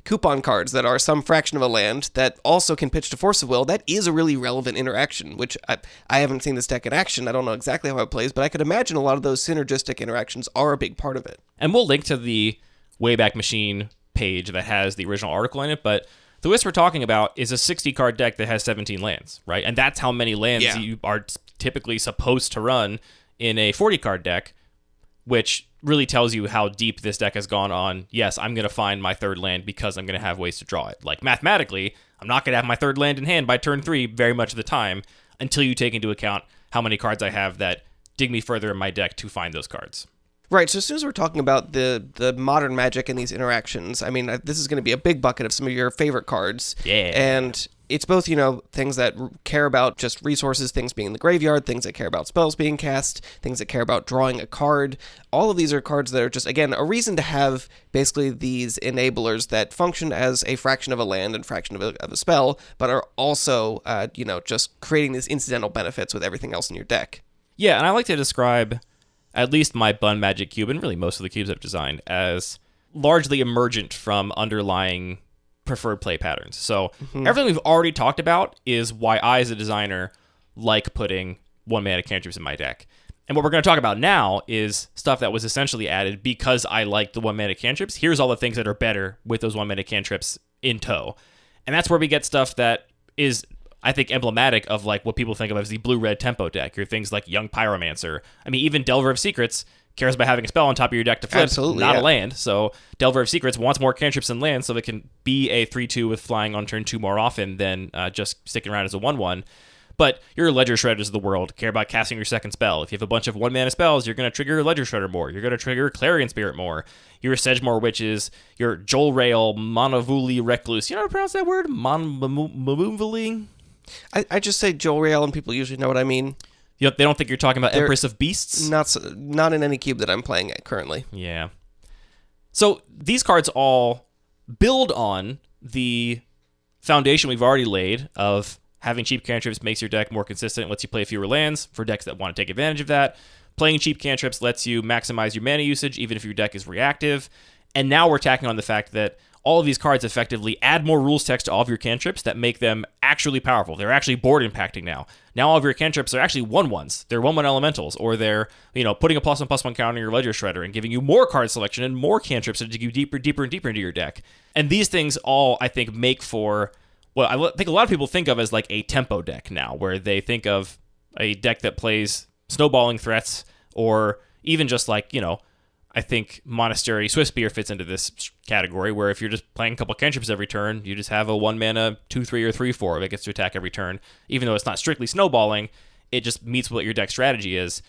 coupon cards that are some fraction of a land that also can pitch to Force of Will, that is a really relevant interaction, which I haven't seen this deck in action. I don't know exactly how it plays, but I could imagine a lot of those synergistic interactions are a big part of it. And we'll link to the Wayback Machine page that has the original article in it, but the list we're talking about is a 60-card deck that has 17 lands, right? And that's how many lands you are typically supposed to run in a 40-card deck, which really tells you how deep this deck has gone on, yes, I'm going to find my third land because I'm going to have ways to draw it. Like, mathematically, I'm not going to have my third land in hand by turn 3 very much of the time until you take into account how many cards I have that dig me further in my deck to find those cards. Right, so as soon as we're talking about the Modern Magic and these interactions, I mean, this is going to be a big bucket of some of your favorite cards. Yeah. And it's both, things that care about just resources, things being in the graveyard, things that care about spells being cast, things that care about drawing a card. All of these are cards that are just, again, a reason to have basically these enablers that function as a fraction of a land and fraction of a spell, but are also, just creating these incidental benefits with everything else in your deck. Yeah, and I like to describe at least my Bun Magic Cube, and really most of the cubes I've designed, as largely emergent from underlying preferred play patterns. So everything we've already talked about is why I, as a designer, like putting 1-mana cantrips in my deck. And what we're going to talk about now is stuff that was essentially added because I like the 1-mana cantrips. Here's all the things that are better with those 1-mana cantrips in tow. And that's where we get stuff that is, I think, emblematic of like what people think of as the blue-red tempo deck, or things like Young Pyromancer. I mean, even Delver of Secrets cares about having a spell on top of your deck to flip, not a land. So Delver of Secrets wants more cantrips than lands, so it can be a 3-2 with flying on turn 2 more often than just sticking around as a 1-1. But your Ledger Shredders of the world care about casting your second spell. If you have a bunch of 1-mana spells, you're going to trigger your Ledger Shredder more. You're going to trigger Clarion Spirit more. Your Sedgemoor Witches, your Jol Rail, Monavuli Recluse. You know how to pronounce that word? Monavuli? I just say Jol Rail, and people usually know what I mean. They don't think you're talking about Empress of Beasts? Not in any cube that I'm playing at currently. Yeah. So these cards all build on the foundation we've already laid of Having cheap cantrips makes your deck more consistent, lets you play fewer lands for decks that want to take advantage of that. Playing cheap cantrips lets you maximize your mana usage, even if your deck is reactive. And now we're tacking on the fact that all of these cards effectively add more rules text to all of your cantrips that make them actually powerful. They're actually board impacting now. Now all of your cantrips are actually 1/1s. They're 1/1 elementals, or they're, putting a +1/+1 counter on your Ledger Shredder and giving you more card selection and more cantrips to dig you deeper and deeper into your deck. And these things all, I think, make for what I think a lot of people think of as like a tempo deck now, where they think of a deck that plays snowballing threats, or even just like, I think Monastery Swiftspear fits into this category, where if you're just playing a couple cantrips every turn, you just have a 1-mana 2/3 or 3/4 that gets to attack every turn. Even though it's not strictly snowballing, it just meets what your deck strategy is.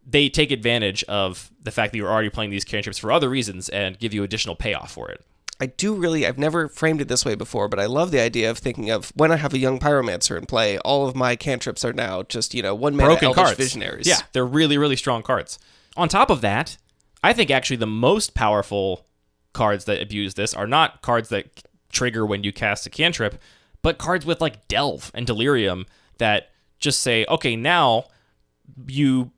They take advantage of the fact that you're already playing these cantrips for other reasons and give you additional payoff for it. I've never framed it this way before, but I love the idea of thinking of when I have a young Pyromancer in play, all of my cantrips are now just, 1-mana broken Elvish cards. Visionaries. Yeah, they're really, really strong cards. On top of that, I think actually the most powerful cards that abuse this are not cards that trigger when you cast a cantrip, but cards with like Delve and Delirium that just say, okay, now you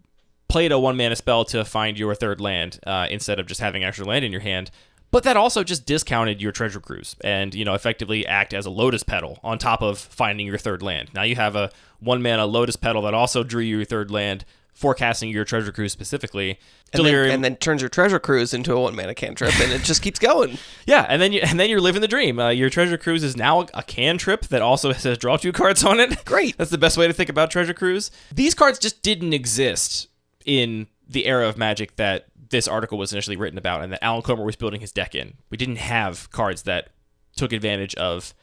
played a 1-mana spell to find your third land instead of just having extra land in your hand. But that also just discounted your Treasure Cruise and, effectively act as a Lotus Petal on top of finding your third land. Now you have a 1-mana Lotus Petal that also drew you your third land, forecasting your Treasure Cruise specifically. And then turns your Treasure Cruise into a 1-mana cantrip, and it just keeps going. Yeah, and then you're living the dream. Your Treasure Cruise is now a cantrip that also says draw 2 cards on it. Great. That's the best way to think about Treasure Cruise. These cards just didn't exist in the era of Magic that this article was initially written about and that Alan Comer was building his deck in. We didn't have cards that took advantage of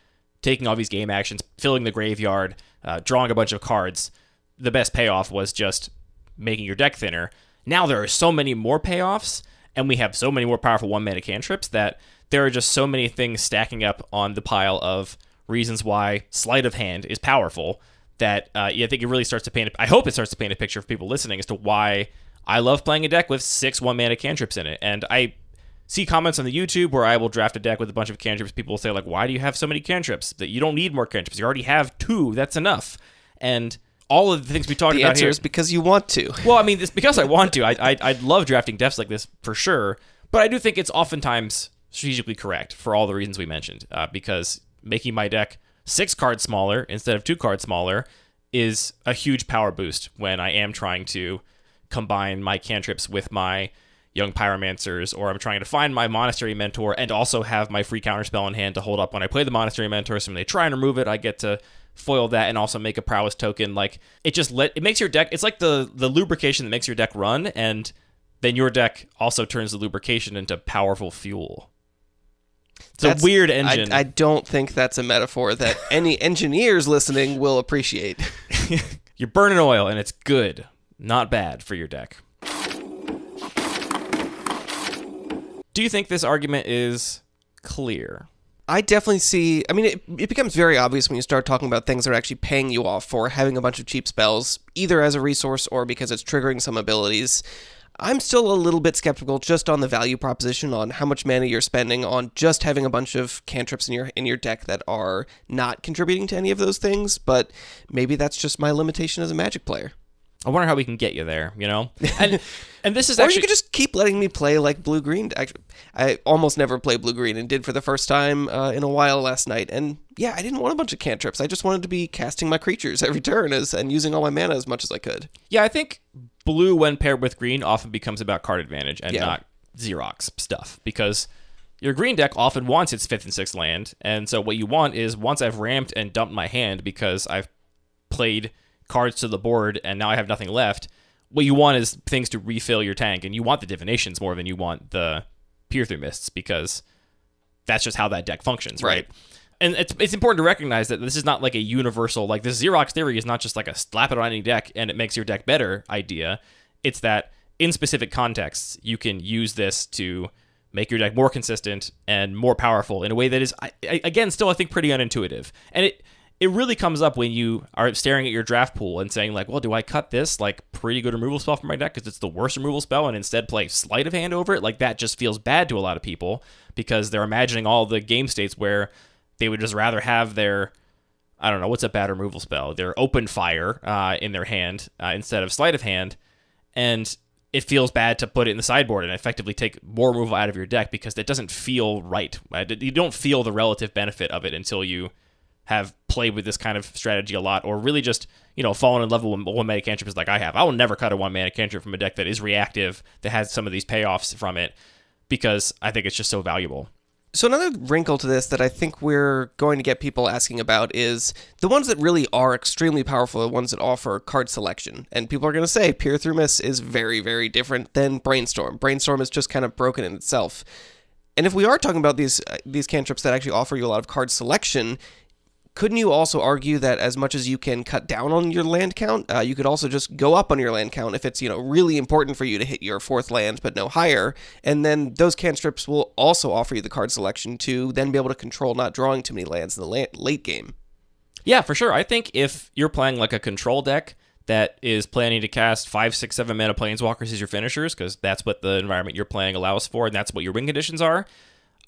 taking all these game actions, filling the graveyard, drawing a bunch of cards. The best payoff was just making your deck thinner. Now there are so many more payoffs, and we have so many more powerful 1-mana cantrips that there are just so many things stacking up on the pile of reasons why Sleight of Hand is powerful that I think it really starts to paint I hope it starts to paint a picture for people listening as to why I love playing a deck with 6 1-mana cantrips in it. And I see comments on the YouTube where I will draft a deck with a bunch of cantrips. People will say, like, why do you have so many cantrips? That you don't need more cantrips. You already have 2. That's enough. And all of the things we talked about here... The answer is because you want to. Well, I mean, it's because I want to. I'd love drafting decks like this for sure. But I do think it's oftentimes strategically correct for all the reasons we mentioned. Because making my deck 6 cards smaller instead of 2 cards smaller is a huge power boost when I am trying to combine my cantrips with my young pyromancers, or I'm trying to find my Monastery Mentor and also have my free counterspell in hand to hold up when I play the Monastery Mentor. So when they try and remove it, I get to foil that and also make a prowess token. Like, it makes your deck, it's like the lubrication that makes your deck run, and then your deck also turns the lubrication into powerful fuel. It's a weird engine. I don't think that's a metaphor that any engineers listening will appreciate. You're burning oil, and it's good. Not bad for your deck. Do you think this argument is clear? I definitely see... I mean, it becomes very obvious when you start talking about things that are actually paying you off for having a bunch of cheap spells, either as a resource or because it's triggering some abilities. I'm still a little bit skeptical just on the value proposition on how much mana you're spending on just having a bunch of cantrips in your deck that are not contributing to any of those things, but maybe that's just my limitation as a Magic player. I wonder how we can get you there, And this is or actually... you could just keep letting me play like blue-green. Actually, I almost never play blue-green and did for the first time in a while last night. And yeah, I didn't want a bunch of cantrips. I just wanted to be casting my creatures every turn and using all my mana as much as I could. Yeah, I think blue, when paired with green, often becomes about card advantage and not Xerox stuff. Because your green deck often wants its 5th and 6th land. And so what you want is, once I've ramped and dumped my hand because I've played cards to the board and now I have nothing left, what you want is things to refill your tank, and you want the divinations more than you want the peer through mists, because that's just how that deck functions, right? And it's important to recognize that this is not like a universal, like this Xerox theory is not just like a slap it on any deck and it makes your deck better idea. It's that in specific contexts you can use this to make your deck more consistent and more powerful in a way that is, again, still I think pretty unintuitive. And it really comes up when you are staring at your draft pool and saying, like, well, do I cut this, like, pretty good removal spell from my deck because it's the worst removal spell and instead play Sleight of Hand over it? Like, that just feels bad to a lot of people because they're imagining all the game states where they would just rather have their I don't know, what's a bad removal spell? They're open fire in their hand instead of sleight of hand, and it feels bad to put it in the sideboard and effectively take more removal out of your deck because it doesn't feel right. You don't feel the relative benefit of it until you have played with this kind of strategy a lot, or really just, fallen in love with one mana cantrips like I have. I will never cut a one mana cantrip from a deck that is reactive, that has some of these payoffs from it, because I think it's just so valuable. So another wrinkle to this that I think we're going to get people asking about is the ones that really are extremely powerful, the ones that offer card selection. And people are going to say Peer Through Mists is very, very different than Brainstorm. Brainstorm is just kind of broken in itself. And if we are talking about these cantrips that actually offer you a lot of card selection, couldn't you also argue that as much as you can cut down on your land count, you could also just go up on your land count if it's, really important for you to hit your fourth land, but no higher. And then those cantrips will also offer you the card selection to then be able to control not drawing too many lands in the late game. Yeah, for sure. I think if you're playing like a control deck that is planning to cast 5, 6, 7 mana planeswalkers as your finishers, because that's what the environment you're playing allows for, and that's what your win conditions are,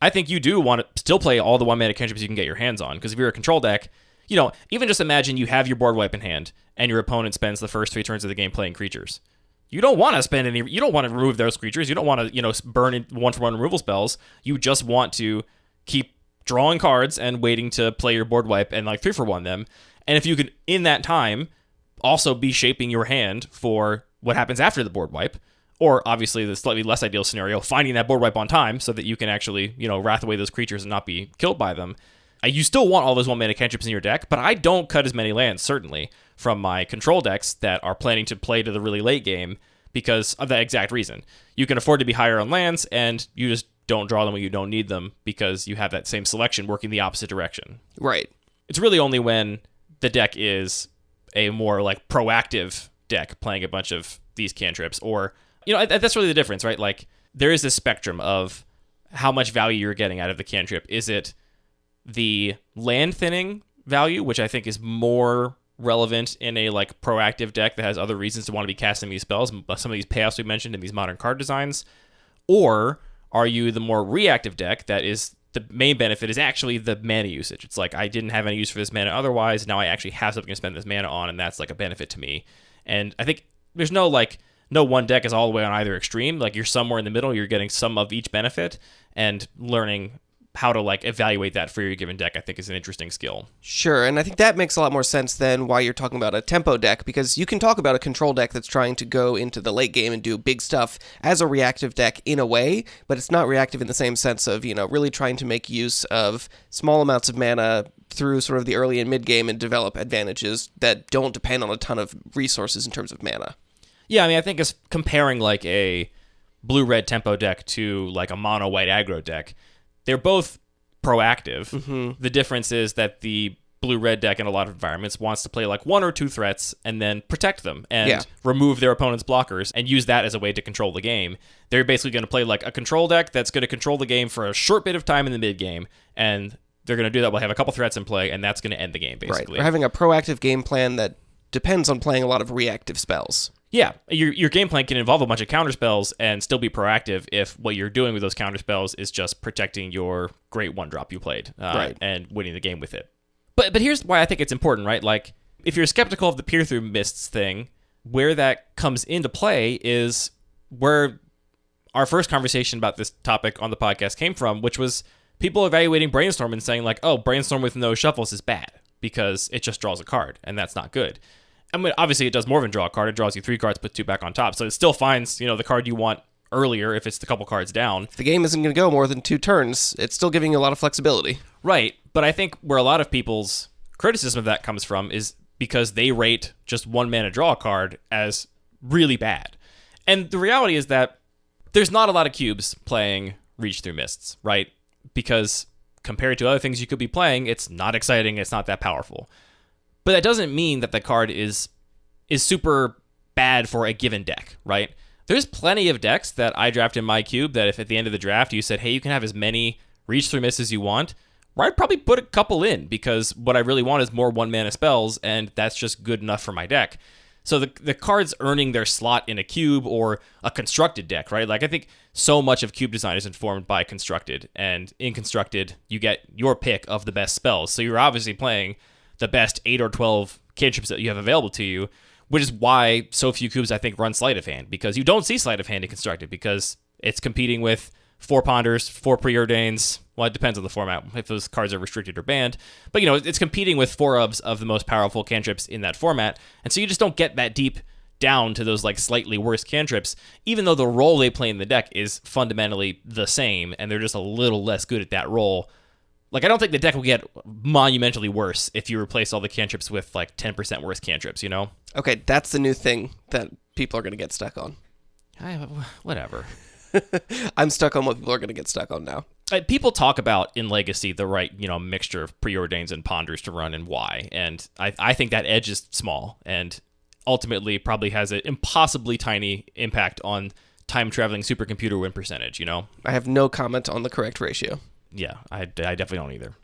I think you do want to still play all the one mana cantrips you can get your hands on, because if you're a control deck, even just imagine you have your board wipe in hand and your opponent spends the first 3 turns of the game playing creatures. You don't want to you don't want to remove those creatures. You don't want to, burn in 1-for-1 removal spells. You just want to keep drawing cards and waiting to play your board wipe and 3-for-1 them. And if you can, in that time, also be shaping your hand for what happens after the board wipe, or obviously the slightly less ideal scenario, finding that board wipe on time so that you can actually, wrath away those creatures and not be killed by them. You still want all those one mana cantrips in your deck, but I don't cut as many lands, certainly, from my control decks that are planning to play to the really late game because of that exact reason. You can afford to be higher on lands, and you just don't draw them when you don't need them because you have that same selection working the opposite direction. Right. It's really only when the deck is a more proactive deck playing a bunch of these cantrips, or that's really the difference, right? There is this spectrum of how much value you're getting out of the cantrip. Is it the land thinning value, which I think is more relevant in a proactive deck that has other reasons to want to be casting these spells, some of these payoffs we mentioned in these modern card designs? Or are you the more reactive deck that is the main benefit is actually the mana usage? It's I didn't have any use for this mana otherwise, now I actually have something to spend this mana on, and that's a benefit to me. And I think there's no one deck is all the way on either extreme. You're somewhere in the middle, you're getting some of each benefit, and learning how to evaluate that for your given deck, I think, is an interesting skill. Sure, and I think that makes a lot more sense than why you're talking about a tempo deck, because you can talk about a control deck that's trying to go into the late game and do big stuff as a reactive deck in a way, but it's not reactive in the same sense of, really trying to make use of small amounts of mana through sort of the early and mid game and develop advantages that don't depend on a ton of resources in terms of mana. Yeah, I think it's comparing a blue-red tempo deck to a mono-white aggro deck. They're both proactive. Mm-hmm. The difference is that the blue-red deck in a lot of environments wants to play 1 or 2 threats and then protect them and remove their opponent's blockers and use that as a way to control the game. They're basically going to play a control deck that's going to control the game for a short bit of time in the mid-game, and they're going to do that while have a couple threats in play, and that's going to end the game, basically. Right. We're having a proactive game plan that depends on playing a lot of reactive spells. Yeah, your game plan can involve a bunch of counterspells and still be proactive if what you're doing with those counterspells is just protecting your great one-drop you played and winning the game with it. But here's why I think it's important, right? If you're skeptical of the peer-through mists thing, where that comes into play is where our first conversation about this topic on the podcast came from, which was people evaluating Brainstorm and saying, Brainstorm with no shuffles is bad because it just draws a card, and that's not good. Obviously, it does more than draw a card. It draws you 3 cards, puts 2 back on top. So it still finds, the card you want earlier if it's the couple cards down. If the game isn't going to go more than 2 turns, it's still giving you a lot of flexibility. Right. But I think where a lot of people's criticism of that comes from is because they rate just 1 mana draw a card as really bad. And the reality is that there's not a lot of cubes playing Reach Through Mists, right? Because compared to other things you could be playing, it's not exciting, it's not that powerful. But that doesn't mean that the card is super bad for a given deck, right? There's plenty of decks that I draft in my cube that if at the end of the draft you said, hey, you can have as many Reach Through Mists as you want, where I'd probably put a couple in because what I really want is more 1 mana spells, and that's just good enough for my deck. So the cards earning their slot in a cube or a constructed deck, right? I think so much of cube design is informed by constructed, and in constructed, you get your pick of the best spells. So you're obviously playing the best 8 or 12 cantrips that you have available to you, which is why so few cubes, I think, run sleight of hand, because you don't see sleight of hand in Constructed, because it's competing with 4 ponders, 4 preordains. Well, it depends on the format, if those cards are restricted or banned. But, it's competing with 4 of the most powerful cantrips in that format. And so you just don't get that deep down to those slightly worse cantrips, even though the role they play in the deck is fundamentally the same, and they're just a little less good at that role. I don't think the deck will get monumentally worse if you replace all the cantrips with 10% worse cantrips, Okay, that's the new thing that people are going to get stuck on. Whatever. I'm stuck on what people are going to get stuck on now. People talk about in Legacy the right, mixture of preordains and ponders to run and why. And I think that edge is small and ultimately probably has an impossibly tiny impact on time-traveling supercomputer win percentage, I have no comment on the correct ratio. Yeah, I definitely don't either.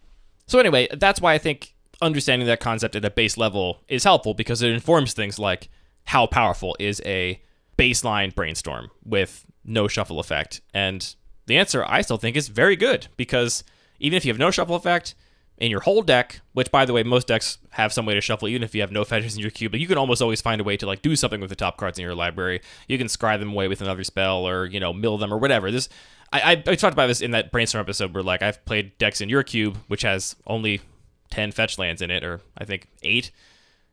So anyway, that's why I think understanding that concept at a base level is helpful, because it informs things like how powerful is a baseline brainstorm with no shuffle effect. And the answer, I still think, is very good, because even if you have no shuffle effect in your whole deck, which, by the way, most decks have some way to shuffle even if you have no fetches in your cube, but you can almost always find a way to do something with the top cards in your library. You can scry them away with another spell, or mill them or whatever. I talked about this in that brainstorm episode where I've played decks in your cube which has only 10 fetch lands in it, or I think 8.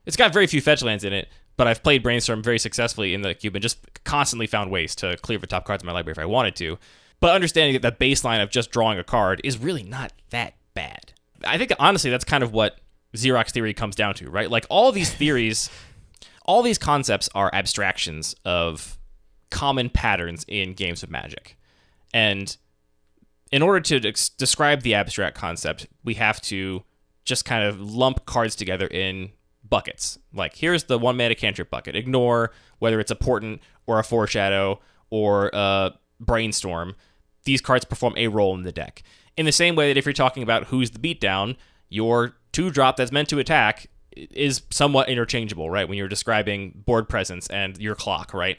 It's got very few fetch lands in it, but I've played brainstorm very successfully in the cube and just constantly found ways to clear the top cards in my library if I wanted to. But understanding that the baseline of just drawing a card is really not that bad. I think honestly that's kind of what Xerox theory comes down to, right? All these theories, all these concepts are abstractions of common patterns in games of Magic. And in order to describe the abstract concept, we have to just kind of lump cards together in buckets. Here's the 1 mana cantrip bucket. Ignore whether it's a portent or a foreshadow or a brainstorm. These cards perform a role in the deck. In the same way that if you're talking about who's the beatdown, your 2-drop that's meant to attack is somewhat interchangeable, right? When you're describing board presence and your clock, right?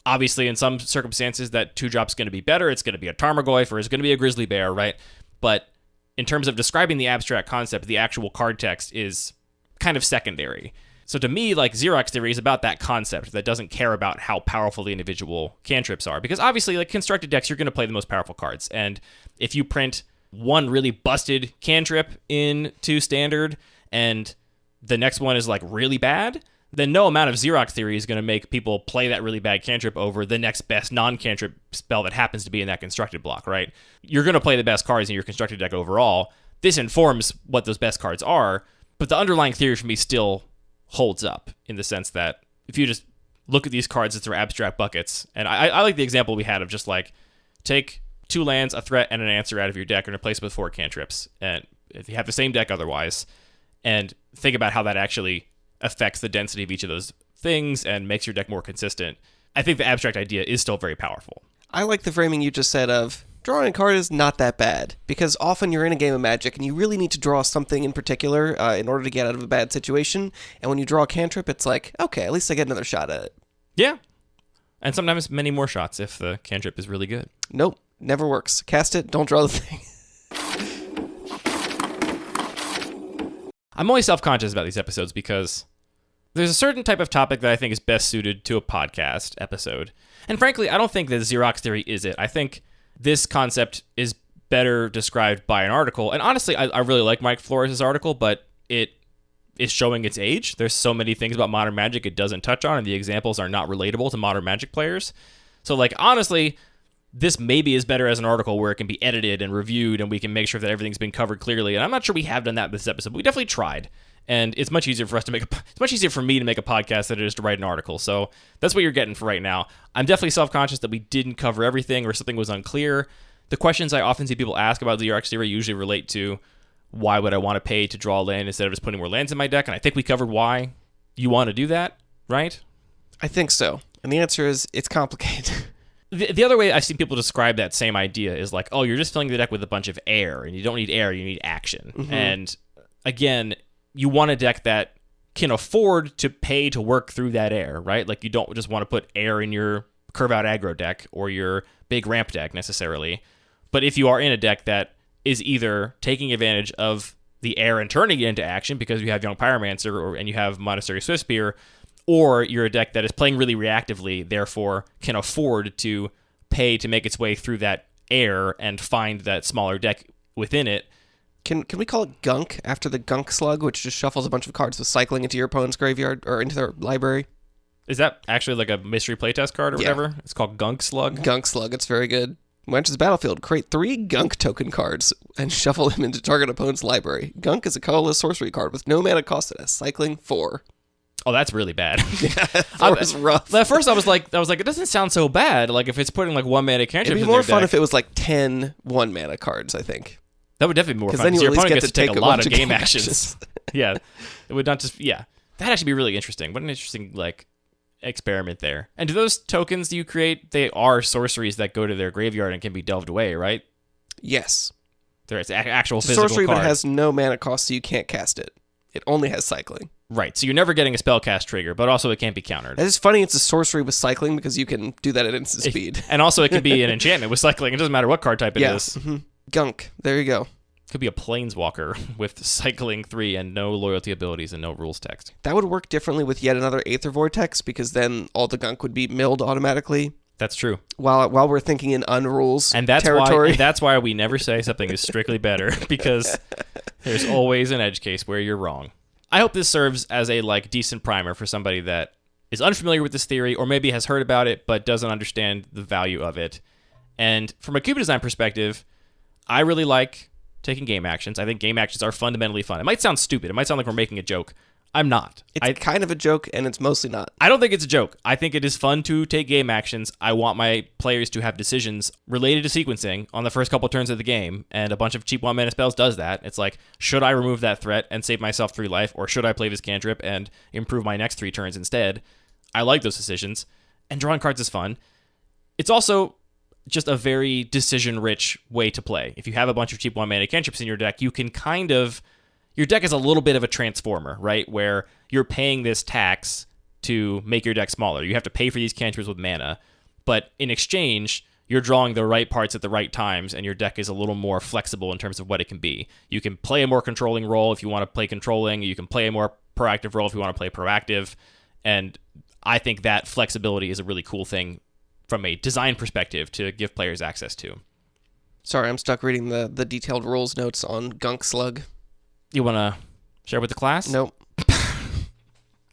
Obviously, in some circumstances, that 2-drop's going to be better. It's going to be a Tarmogoyf or it's going to be a Grizzly Bear, right? But in terms of describing the abstract concept, the actual card text is kind of secondary. So to me, Xerox theory is about that concept that doesn't care about how powerful the individual cantrips are. Because obviously, constructed decks, you're going to play the most powerful cards. And if you print one really busted cantrip into Standard and the next one is really bad, then no amount of Xerox theory is going to make people play that really bad cantrip over the next best non-cantrip spell that happens to be in that constructed block, right? You're going to play the best cards in your constructed deck overall. This informs what those best cards are, but the underlying theory for me still holds up in the sense that if you just look at these cards as their abstract buckets, and I like the example we had of just take 2 lands, a threat, and an answer out of your deck and replace it with 4 cantrips, and if you have the same deck otherwise, and think about how that actually affects the density of each of those things and makes your deck more consistent. I think the abstract idea is still very powerful. I like the framing you just said of drawing a card is not that bad, because often you're in a game of Magic and you really need to draw something in particular in order to get out of a bad situation, and when you draw a cantrip, it's okay, at least I get another shot at it. Yeah. And sometimes many more shots if the cantrip is really good. Nope, never works. Cast it, don't draw the thing. I'm only self-conscious about these episodes because there's a certain type of topic that I think is best suited to a podcast episode. And frankly, I don't think that Xerox theory is it. I think this concept is better described by an article. And honestly, I really like Mike Flores' article, but it is showing its age. There's so many things about modern Magic it doesn't touch on, and the examples are not relatable to modern Magic players. So, honestly, this maybe is better as an article where it can be edited and reviewed and we can make sure that everything's been covered clearly. And I'm not sure we have done that with this episode, but we definitely tried. And it's much easier for us to it's much easier for me to make a podcast than it is to write an article. So that's what you're getting for right now. I'm definitely self-conscious that we didn't cover everything or something was unclear. The questions I often see people ask about the Xerox theory usually relate to why would I want to pay to draw a land instead of just putting more lands in my deck? And I think we covered why you want to do that, right? I think so. And the answer is it's complicated. The other way I've seen people describe that same idea is oh, you're just filling the deck with a bunch of air, and you don't need air, you need action. Mm-hmm. And again, you want a deck that can afford to pay to work through that air, right? You don't just want to put air in your curve out aggro deck or your big ramp deck necessarily. But if you are in a deck that is either taking advantage of the air and turning it into action because you have Young Pyromancer and you have Monastery Swiftspear, or you're a deck that is playing really reactively, therefore can afford to pay to make its way through that air and find that smaller deck within it. Can we call it Gunk after the Gunk Slug, which just shuffles a bunch of cards with cycling into your opponent's graveyard or into their library? Is that actually like a mystery playtest card or whatever? It's called Gunk Slug? Gunk Slug, it's very good. When it enters the battlefield, create 3 Gunk token cards and shuffle them into target opponent's library. Gunk is a colorless sorcery card with no mana cost and has cycling 4. Oh, that's really bad. Yeah, 4 is rough. At first I was like, it doesn't sound so bad. Like if it's putting like 1 mana cantrips in It'd be more fun if it was like 10 1-mana cards, I think. That would definitely be more fun. Then Your you at least opponent get gets to take a lot of game actions. actions. Yeah. It would not just, yeah. That'd actually be really interesting. What an interesting, like, experiment there. And do those tokens you create, they are sorceries that go to their graveyard and can be delved away, right? Yes. There's actual physical sorcery, card. but it has no mana cost, so you can't cast it. It only has cycling. Right, so you're never getting a spell cast trigger, but also it can't be countered. It's funny it's a sorcery with cycling because you can do that at instant speed. And also it can be an enchantment with cycling. It doesn't matter what card type it is. Mm-hmm. Gunk. There you go. Could be a planeswalker with cycling 3 and no loyalty abilities and no rules text. That would work differently with yet another Aether Vortex because then all the Gunk would be milled automatically. That's true. While we're thinking in unrules and that's territory. That's why we never say something is strictly better, because there's always an edge case where you're wrong. I hope this serves as a like decent primer for somebody that is unfamiliar with this theory or maybe has heard about it but doesn't understand the value of it. And from a cube design perspective, I really like taking game actions. I think game actions are fundamentally fun. It might sound stupid. It might sound like we're making a joke. I'm not. It's kind of a joke, and it's mostly not. I don't think it's a joke. I think it is fun to take game actions. I want my players to have decisions related to sequencing on the first couple turns of the game, and a bunch of cheap 1-mana spells does that. It's like, should I remove that threat and save myself 3 life, or should I play this cantrip and improve my next 3 turns instead? I like those decisions, and drawing cards is fun. It's also just a very decision-rich way to play. If you have a bunch of cheap 1-mana cantrips in your deck, you can kind of... Your deck is a little bit of a transformer, right? Where you're paying this tax to make your deck smaller. You have to pay for these cantrips with mana, but in exchange, you're drawing the right parts at the right times, and your deck is a little more flexible in terms of what it can be. You can play a more controlling role if you want to play controlling. You can play a more proactive role if you want to play proactive. And I think that flexibility is a really cool thing from a design perspective to give players access to. Sorry, I'm stuck reading the detailed rules notes on Gunk Slug. You want to share with the class? Nope.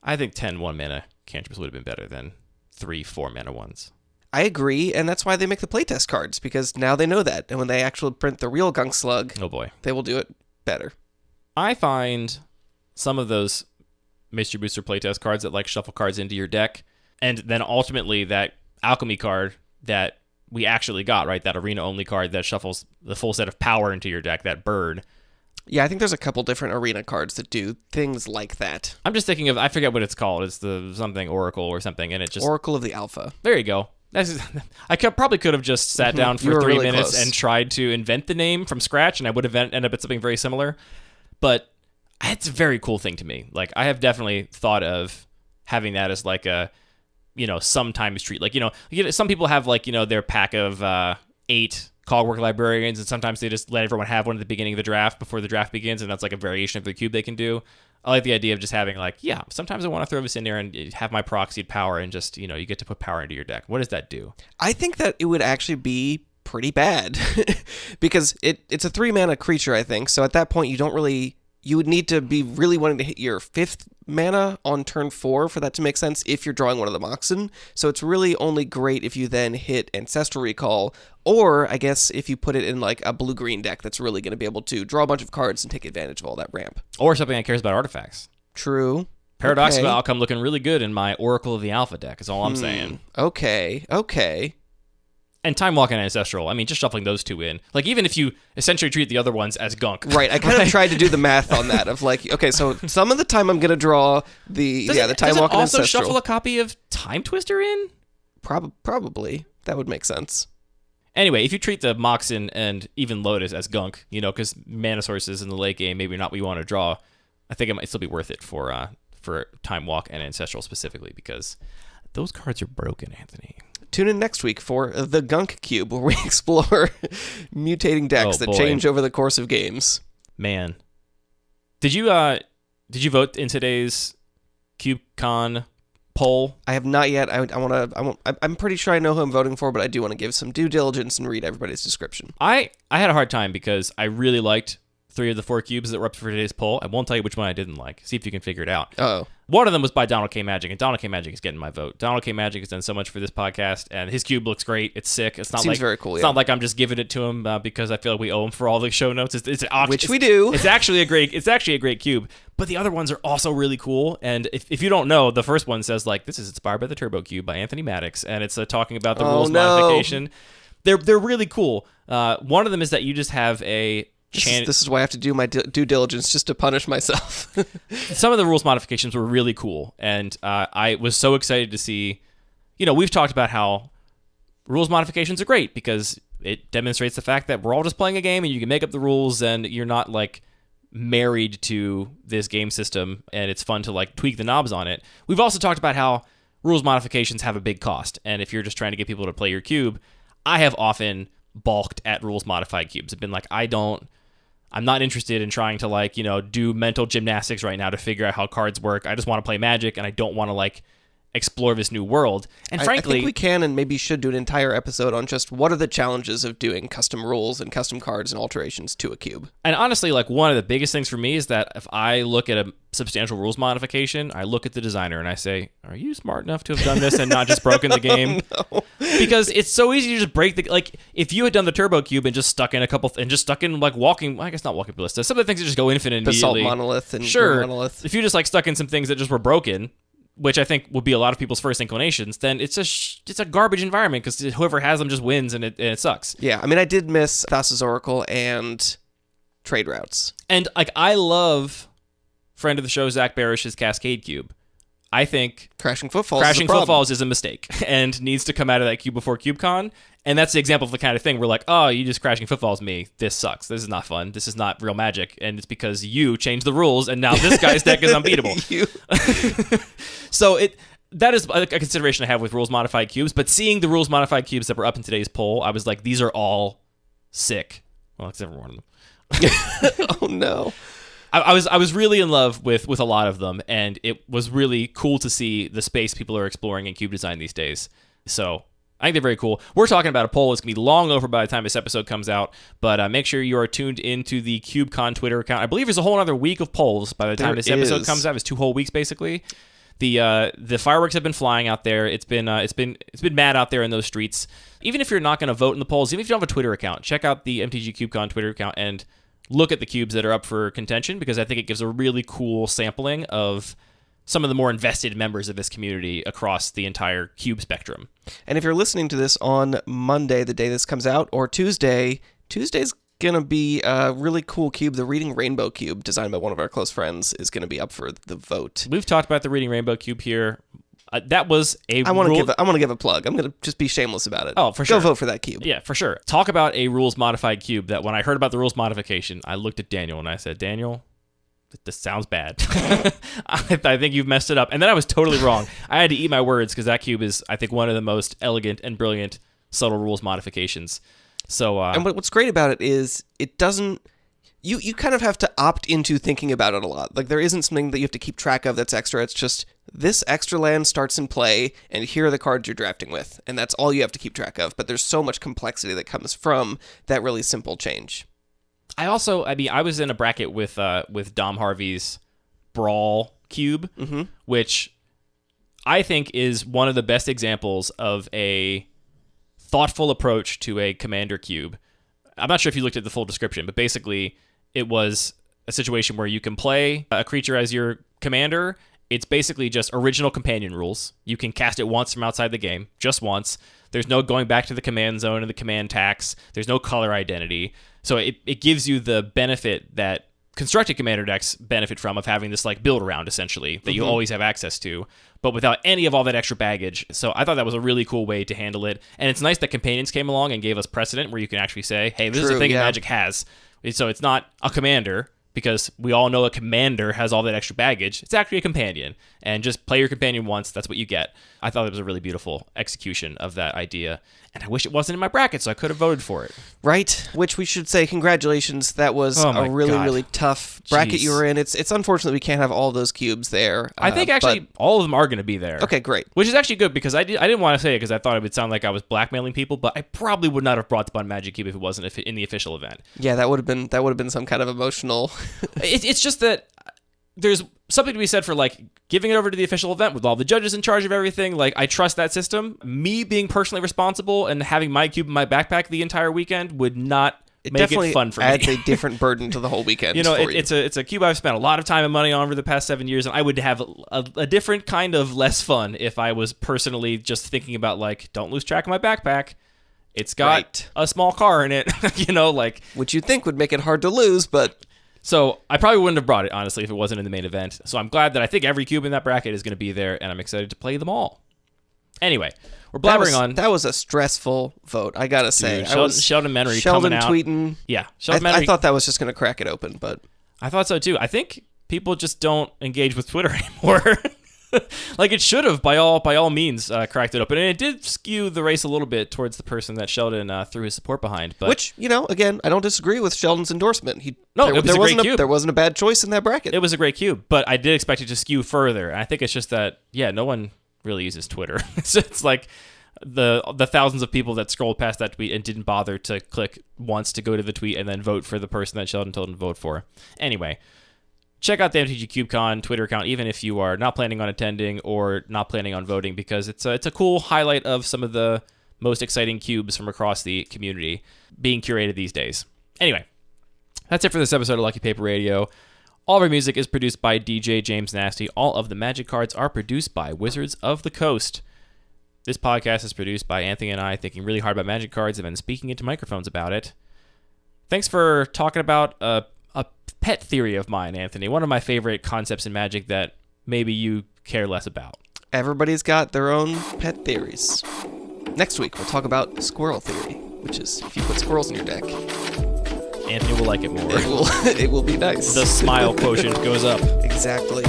I think 10 1-mana cantrips would have been better than 3 4-mana ones. I agree, and that's why they make the playtest cards, because now they know that. And when they actually print the real Gunk Slug, oh boy, they will do it better. I find some of those Mystery Booster playtest cards that like shuffle cards into your deck, and then ultimately that Alchemy card that we actually got, right? That arena-only card that shuffles the full set of power into your deck, that bird. Yeah, I think there's a couple different arena cards that do things like that. I'm just thinking of, I forget what it's called. It's the something Oracle or something, and it just... Oracle of the Alpha. There you go. Probably could have just sat down for 3 really minutes close. and tried to invent the name from scratch, and I would have ended up at something very similar. But it's a very cool thing to me. Like, I have definitely thought of having that as like a, sometimes treat. Like, some people have like, their pack of 8 Cogwork librarians, and sometimes they just let everyone have one at the beginning of the draft before the draft begins, and that's like a variation of the cube they can do. I like the idea of just having like, sometimes I want to throw this in there and have my proxied power, and just, you get to put power into your deck. What does that do? I think that it would actually be pretty bad because it's a 3-mana creature, I think. So at that point, you would need to be really wanting to hit your 5th mana on turn 4 for that to make sense if you're drawing one of the Moxen. So it's really only great if you then hit Ancestral Recall, or I guess if you put it in like a blue-green deck that's really going to be able to draw a bunch of cards and take advantage of all that ramp. Or something that cares about artifacts. True. Paradoxical outcome looking really good in my Oracle of the Alpha deck is all I'm saying. Okay. And Time Walk and Ancestral, I mean, just shuffling those 2 in. Like, even if you essentially treat the other ones as gunk. Right, I kind of tried to do the math on that of like, okay, so some of the time I'm going to draw the Time Walk and Ancestral. Does it also shuffle a copy of Time Twister in? Probably. That would make sense. Anyway, if you treat the Moxen and even Lotus as gunk, because mana sources in the late game maybe not what you want to draw, I think it might still be worth it for Time Walk and Ancestral specifically, because those cards are broken, Anthony. Tune in next week for the Gunk Cube, where we explore mutating decks that change over the course of games. Man, Did you vote in today's CubeCon poll? I have not yet. I'm pretty sure I know who I'm voting for, but I do want to give some due diligence and read everybody's description. I had a hard time because I really liked 3 of the 4 cubes that were up for today's poll. I won't tell you which one I didn't like. See if you can figure it out. Oh. One of them was by Donald K. Magic, and Donald K. Magic is getting my vote. Donald K. Magic has done so much for this podcast, and his cube looks great. It's sick. It's not Seems like very cool. It's Yeah. not like I'm just giving it to him because I feel like we owe him for all the show notes. Which we do. It's actually a great cube. But the other ones are also really cool. And if you don't know, the first one says like this is inspired by the Turbo Cube by Anthony Maddox, and it's talking about the rules modification. They're really cool. One of them is that you just have a. This is why I have to do my due diligence just to punish myself. Some of the rules modifications were really cool, and I was so excited to see. We've talked about how rules modifications are great because it demonstrates the fact that we're all just playing a game and you can make up the rules and you're not like married to this game system and it's fun to like tweak the knobs on it. We've also talked about how rules modifications have a big cost, and if you're just trying to get people to play your cube, I have often balked at rules modified cubes. I've been like, I'm not interested in trying to do mental gymnastics right now to figure out how cards work. I just want to play Magic, and I don't want to explore this new world. And frankly, I think we can and maybe should do an entire episode on just what are the challenges of doing custom rules and custom cards and alterations to a cube. And honestly, one of the biggest things for me is that if I look at a substantial rules modification, I look at the designer and I say, are you smart enough to have done this and not just broken the game? No. Because it's so easy to just break if you had done the Turbo Cube and just stuck in walking, I guess not walking ballista, some of the things that just go infinite immediately. Basalt monolith and sure. monolith. If you just stuck in some things that just were broken, which I think would be a lot of people's first inclinations, then it's a garbage environment because whoever has them just wins and it sucks. Yeah, I did miss Thassa's Oracle and Trade Routes. And I love friend of the show Zach Barish's Cascade Cube. I think Crashing Footfalls is a mistake and needs to come out of that cube before CubeCon. And that's the example of the kind of thing where you just Crashing Footfalls me. This sucks. This is not fun. This is not real Magic. And it's because you changed the rules and now this guy's deck is unbeatable. So that is a consideration I have with rules modified cubes. But seeing the rules modified cubes that were up in today's poll, I was like, these are all sick. Well, except for one of them. Oh no. I was really in love with a lot of them, and it was really cool to see the space people are exploring in cube design these days. So I think they're very cool. We're talking about a poll. It's going to be long over by the time this episode comes out, but make sure you are tuned into the CubeCon Twitter account. I believe there's a whole other week of polls by the time this episode comes out. It's 2 whole weeks, basically. The fireworks have been flying out there. It's been mad out there in those streets. Even if you're not going to vote in the polls, even if you don't have a Twitter account, check out the MTG CubeCon Twitter account and look at the cubes that are up for contention, because I think it gives a really cool sampling of some of the more invested members of this community across the entire cube spectrum. And if you're listening to this on Monday, the day this comes out, or Tuesday's gonna be a really cool cube. The Reading Rainbow Cube, designed by one of our close friends, is gonna be up for the vote. We've talked about the Reading Rainbow Cube here. That was a I want to give a plug. I'm going to just be shameless about it. Oh, for sure. Go vote for that cube. Yeah, for sure. Talk about a rules modified cube that when I heard about the rules modification, I looked at Daniel and I said, Daniel, this sounds bad. I think you've messed it up. And then I was totally wrong. I had to eat my words because that cube is, I think, one of the most elegant and brilliant subtle rules modifications. So, and what's great about it is it doesn't... You kind of have to opt into thinking about it a lot. There isn't something that you have to keep track of that's extra. It's just this extra land starts in play, and here are the cards you're drafting with. And that's all you have to keep track of. But there's so much complexity that comes from that really simple change. I was in a bracket with Dom Harvey's Brawl Cube, which I think is one of the best examples of a thoughtful approach to a commander cube. I'm not sure if you looked at the full description, but basically it was a situation where you can play a creature as your commander. It's basically just original companion rules. You can cast it once from outside the game, just once. There's no going back to the command zone and the command tax. There's no color identity. So it gives you the benefit that constructed commander decks benefit from, of having this build around essentially that you always have access to, but without any of all that extra baggage. So I thought that was a really cool way to handle it. And it's nice that companions came along and gave us precedent where you can actually say, hey, this is a thing that Magic has. So it's not a commander, because we all know a commander has all that extra baggage. It's actually a companion, and just play your companion once. That's what you get. I thought it was a really beautiful execution of that idea. And I wish it wasn't in my bracket, so I could have voted for it. Right? Which we should say congratulations. That was Oh my a really, God. really tough bracket Jeez. you were in. It's unfortunate we can't have all those cubes there. I think actually all of them are going to be there. Okay, great. Which is actually good because I didn't want to say it because I thought it would sound like I was blackmailing people, but I probably would not have brought the Bun Magic Cube if it wasn't in the official event. Yeah, that would have been some kind of emotional. It's just that there's something to be said for like giving it over to the official event with all the judges in charge of everything. Like, I trust that system. Me being personally responsible and having my cube in my backpack the entire weekend would not make it fun for me. Adds a different burden to the whole weekend. It's a cube I've spent a lot of time and money on over the past 7 years, and I would have a different kind of less fun if I was personally just thinking about like, don't lose track of my backpack. It's got a small car in it, like, which you'd think would make it hard to lose, but. So I probably wouldn't have brought it, honestly, if it wasn't in the main event. So I'm glad that I think every cube in that bracket is going to be there, and I'm excited to play them all. Anyway, we're blabbering on. That was a stressful vote, I gotta say. Dude, Sheldon Menery coming out. tweeting. Yeah, I thought that was just going to crack it open, but. I thought so too. I think people just don't engage with Twitter anymore. Like, it should have, by all means, cracked it open. And it did skew the race a little bit towards the person that Sheldon threw his support behind. But which, again, I don't disagree with Sheldon's endorsement. It was a great cube. There wasn't a bad choice in that bracket. It was a great cube, but I did expect it to skew further. And I think it's just that, no one really uses Twitter. So it's like the thousands of people that scrolled past that tweet and didn't bother to click once to go to the tweet and then vote for the person that Sheldon told them to vote for. Anyway, check out the MTG CubeCon Twitter account, even if you are not planning on attending or not planning on voting, because it's a cool highlight of some of the most exciting cubes from across the community being curated these days. Anyway, that's it for this episode of Lucky Paper Radio. All of our music is produced by DJ James Nasty. All of the Magic cards are produced by Wizards of the Coast. This podcast is produced by Anthony and I, thinking really hard about Magic cards and then speaking into microphones about it. Thanks for talking about a pet theory of mine, Anthony. One of my favorite concepts in Magic that maybe you care less about. Everybody's got their own pet theories. Next week, we'll talk about squirrel theory, which is if you put squirrels in your deck, Anthony will like it more. It will be nice. The smile quotient goes up. Exactly.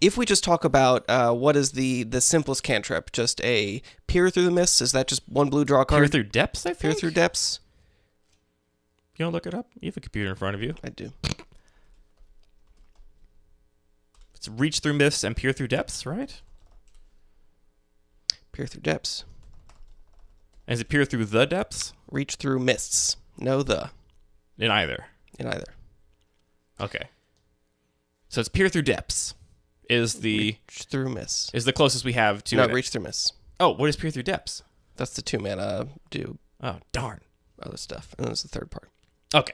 If we just talk about what is the simplest cantrip, just a peer through the mists, is that just one blue draw card? Peer through depths, I think? Peer through depths? You want to look it up? You have a computer in front of you. I do. It's reach through mists and peer through depths, right? Peer through depths. And is it peer through the depths? Reach through mists. No the. In either. In either. Okay. So it's peer through depths. Is the reach through mists. Is the closest we have to no reach through mists. Oh, what is peer through depths? That's the 2-mana do. Oh, darn. Other stuff. And there's the third part. Okay.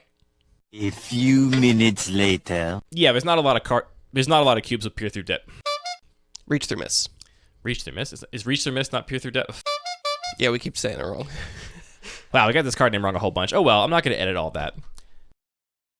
A few minutes later. Yeah, there's not a lot of cubes with peer through depth. Reach through mists. Reach through mists? Is reach through mists not peer through depth? Yeah, we keep saying it wrong. Wow, we got this card name wrong a whole bunch. Oh well, I'm not going to edit all that.